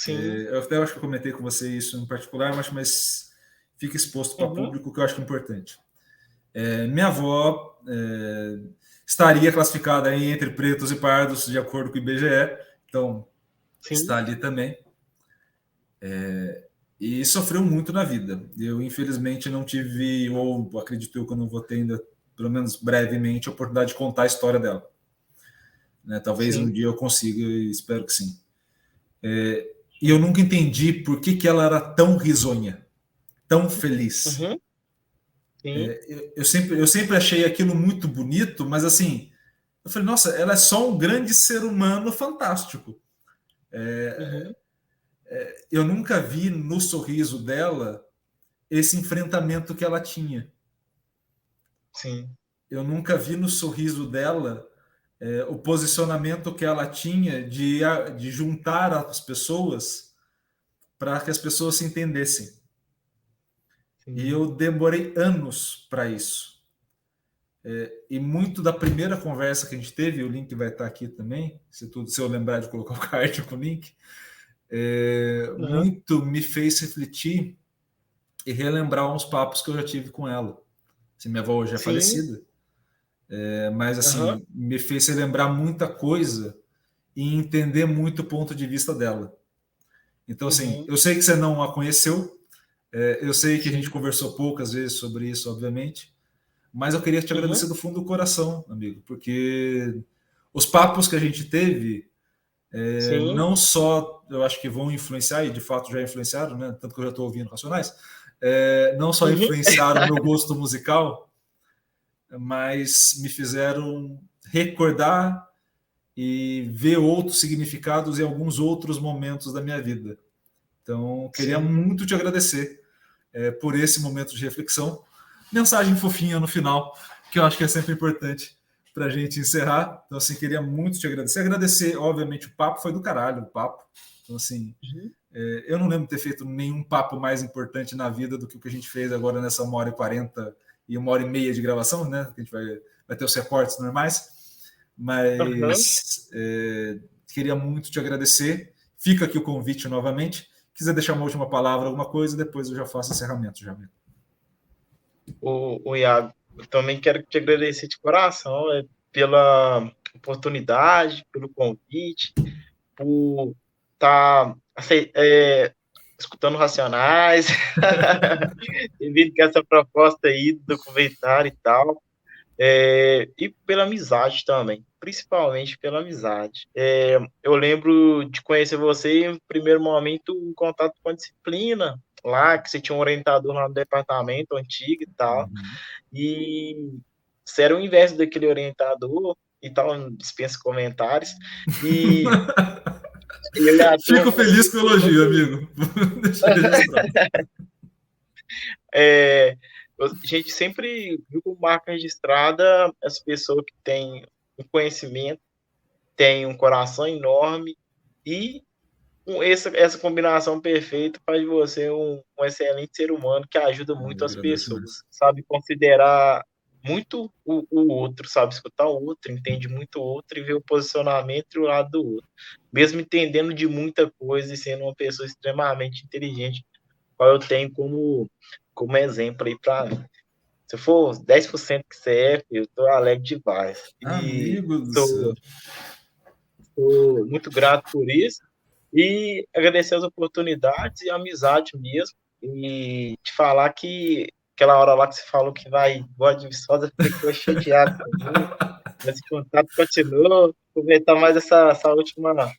Eu até acho que eu comentei com você isso em particular, mas fica exposto para o público, que eu acho importante. Minha avó estaria classificada aí entre pretos e pardos, de acordo com o IBGE, então está ali também. E sofreu muito na vida. Eu, infelizmente, não tive, ou acredito eu que eu não vou ter ainda, pelo menos brevemente, a oportunidade de contar a história dela. Talvez um dia eu consiga, e espero que sim. E eu nunca entendi por que ela era tão risonha, tão feliz. Eu sempre achei aquilo muito bonito, mas assim, eu falei, nossa, ela é só um grande ser humano fantástico. Eu nunca vi no sorriso dela esse enfrentamento que ela tinha. Eu nunca vi no sorriso dela o posicionamento que ela tinha de juntar as pessoas para que as pessoas se entendessem. E eu demorei anos para isso. E muito da primeira conversa que a gente teve, o link vai estar aqui também, se eu lembrar de colocar o card com o link, muito me fez refletir e relembrar uns papos que eu já tive com ela. Assim, minha avó hoje é falecida, mas assim, me fez relembrar muita coisa e entender muito o ponto de vista dela. Então, assim, eu sei que você não a conheceu, eu sei que a gente conversou poucas vezes sobre isso, obviamente, mas eu queria te agradecer do fundo do coração, amigo, porque os papos que a gente teve, não só, eu acho que vão influenciar, e de fato já influenciaram, né? Tanto que eu já estou ouvindo Racionais, não só influenciaram o meu gosto musical, mas me fizeram recordar e ver outros significados em alguns outros momentos da minha vida. Então, queria muito te agradecer por esse momento de reflexão. Mensagem fofinha no final, que eu acho que é sempre importante para a gente encerrar. Então, assim, queria muito te agradecer. Agradecer, obviamente, o papo foi do caralho, o papo. Então, assim, eu não lembro de ter feito nenhum papo mais importante na vida do que o que a gente fez agora nessa 1h40 e 1h30 de gravação, né? A gente vai ter os recortes normais. Mas queria muito te agradecer. Fica aqui o convite novamente. Quiser deixar uma última palavra, alguma coisa, depois eu já faço encerramento. O Iago, eu também quero te agradecer de coração pela oportunidade, pelo convite, por estar escutando Racionais, devido com essa proposta aí do documentário e tal, e pela amizade também, principalmente pela amizade. Eu lembro de conhecer você em primeiro momento em contato com a disciplina, lá, que você tinha um orientador lá no departamento antigo e tal, e você era o inverso daquele orientador e tal, dispensa comentários, e fico feliz com o elogio, amigo. Deixa eu registrar. A gente sempre viu como marca registrada essa pessoa que tem um conhecimento, tem um coração enorme e essa combinação perfeita faz de você um excelente ser humano que ajuda muito as pessoas, sabe considerar muito o outro, sabe escutar o outro, entende muito o outro e ver o posicionamento e o lado do outro, mesmo entendendo de muita coisa e sendo uma pessoa extremamente inteligente, qual eu tenho como exemplo aí para mim. Se for 10% que você é, eu estou alegre demais. E Amigo do céu. Estou muito grato por isso. E agradecer as oportunidades e a amizade mesmo. E te falar que aquela hora lá que você falou que vai igual de Viçosa, ficou chateado também. Esse contato continua. Aproveitar mais essa última,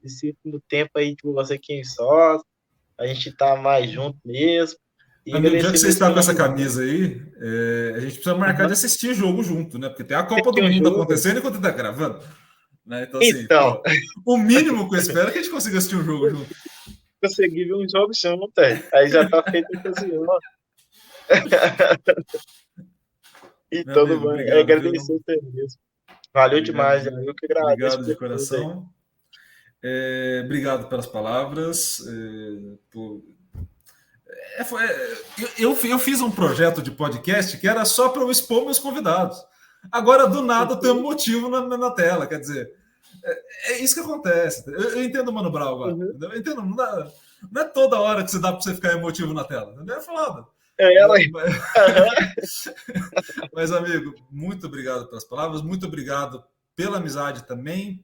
esse último tempo aí de você aqui em Viçosa. A gente tá mais junto mesmo. E Amigo, já que você está com essa pela camisa aí, a gente precisa marcar de assistir jogo junto, né? Porque tem a Copa do um Mundo jogo. acontecendo enquanto está gravando. Né? Então, assim, Então, pô, o mínimo que eu espero é que a gente consiga assistir um jogo junto. Consegui ver um jogo junto, aí já tá feito a cozinha. E Meu todo amigo, mundo obrigado, agradecer viu? você mesmo. Valeu Obrigado demais, eu que agradeço obrigado de por tudo aí. coração. Obrigado pelas palavras. Eu fiz um projeto de podcast que era só para eu expor meus convidados. Agora, do nada, tem um motivo na tela. Quer dizer, é isso que acontece. Eu entendo o Mano Brown agora. Eu entendo, não é toda hora que você dá para você ficar emotivo na tela. É foda. Ela... Mas, amigo, muito obrigado pelas palavras, muito obrigado pela amizade também,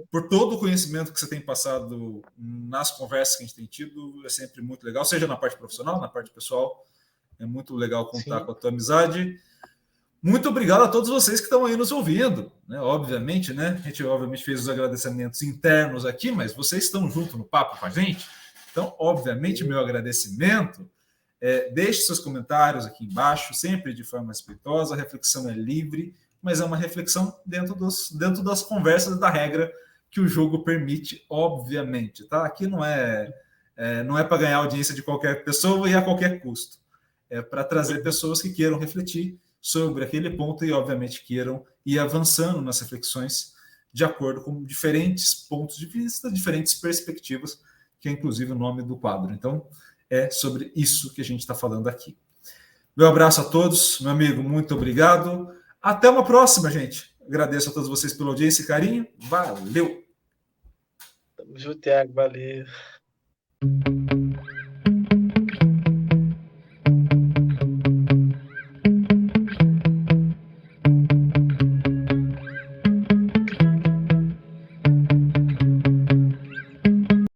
por todo o conhecimento que você tem passado nas conversas que a gente tem tido. É sempre muito legal, seja na parte profissional, na parte pessoal. É muito legal contar com a tua amizade. Muito obrigado a todos vocês que estão aí nos ouvindo. Né? Obviamente, né? A gente obviamente fez os agradecimentos internos aqui, mas vocês estão junto no papo com a gente. Então, obviamente, meu agradecimento. Deixe seus comentários aqui embaixo, sempre de forma respeitosa. A reflexão é livre, mas é uma reflexão dentro das conversas da regra que o jogo permite, obviamente. Tá? Aqui não é para ganhar audiência de qualquer pessoa e a qualquer custo. É para trazer pessoas que queiram refletir sobre aquele ponto e, obviamente, queiram ir avançando nas reflexões de acordo com diferentes pontos de vista, diferentes perspectivas, que é inclusive o nome do quadro. Então, é sobre isso que a gente está falando aqui. Meu abraço a todos, meu amigo, muito obrigado. Até uma próxima, gente. Agradeço a todos vocês pela audiência e carinho. Valeu! Tamo junto, Thiago. Valeu.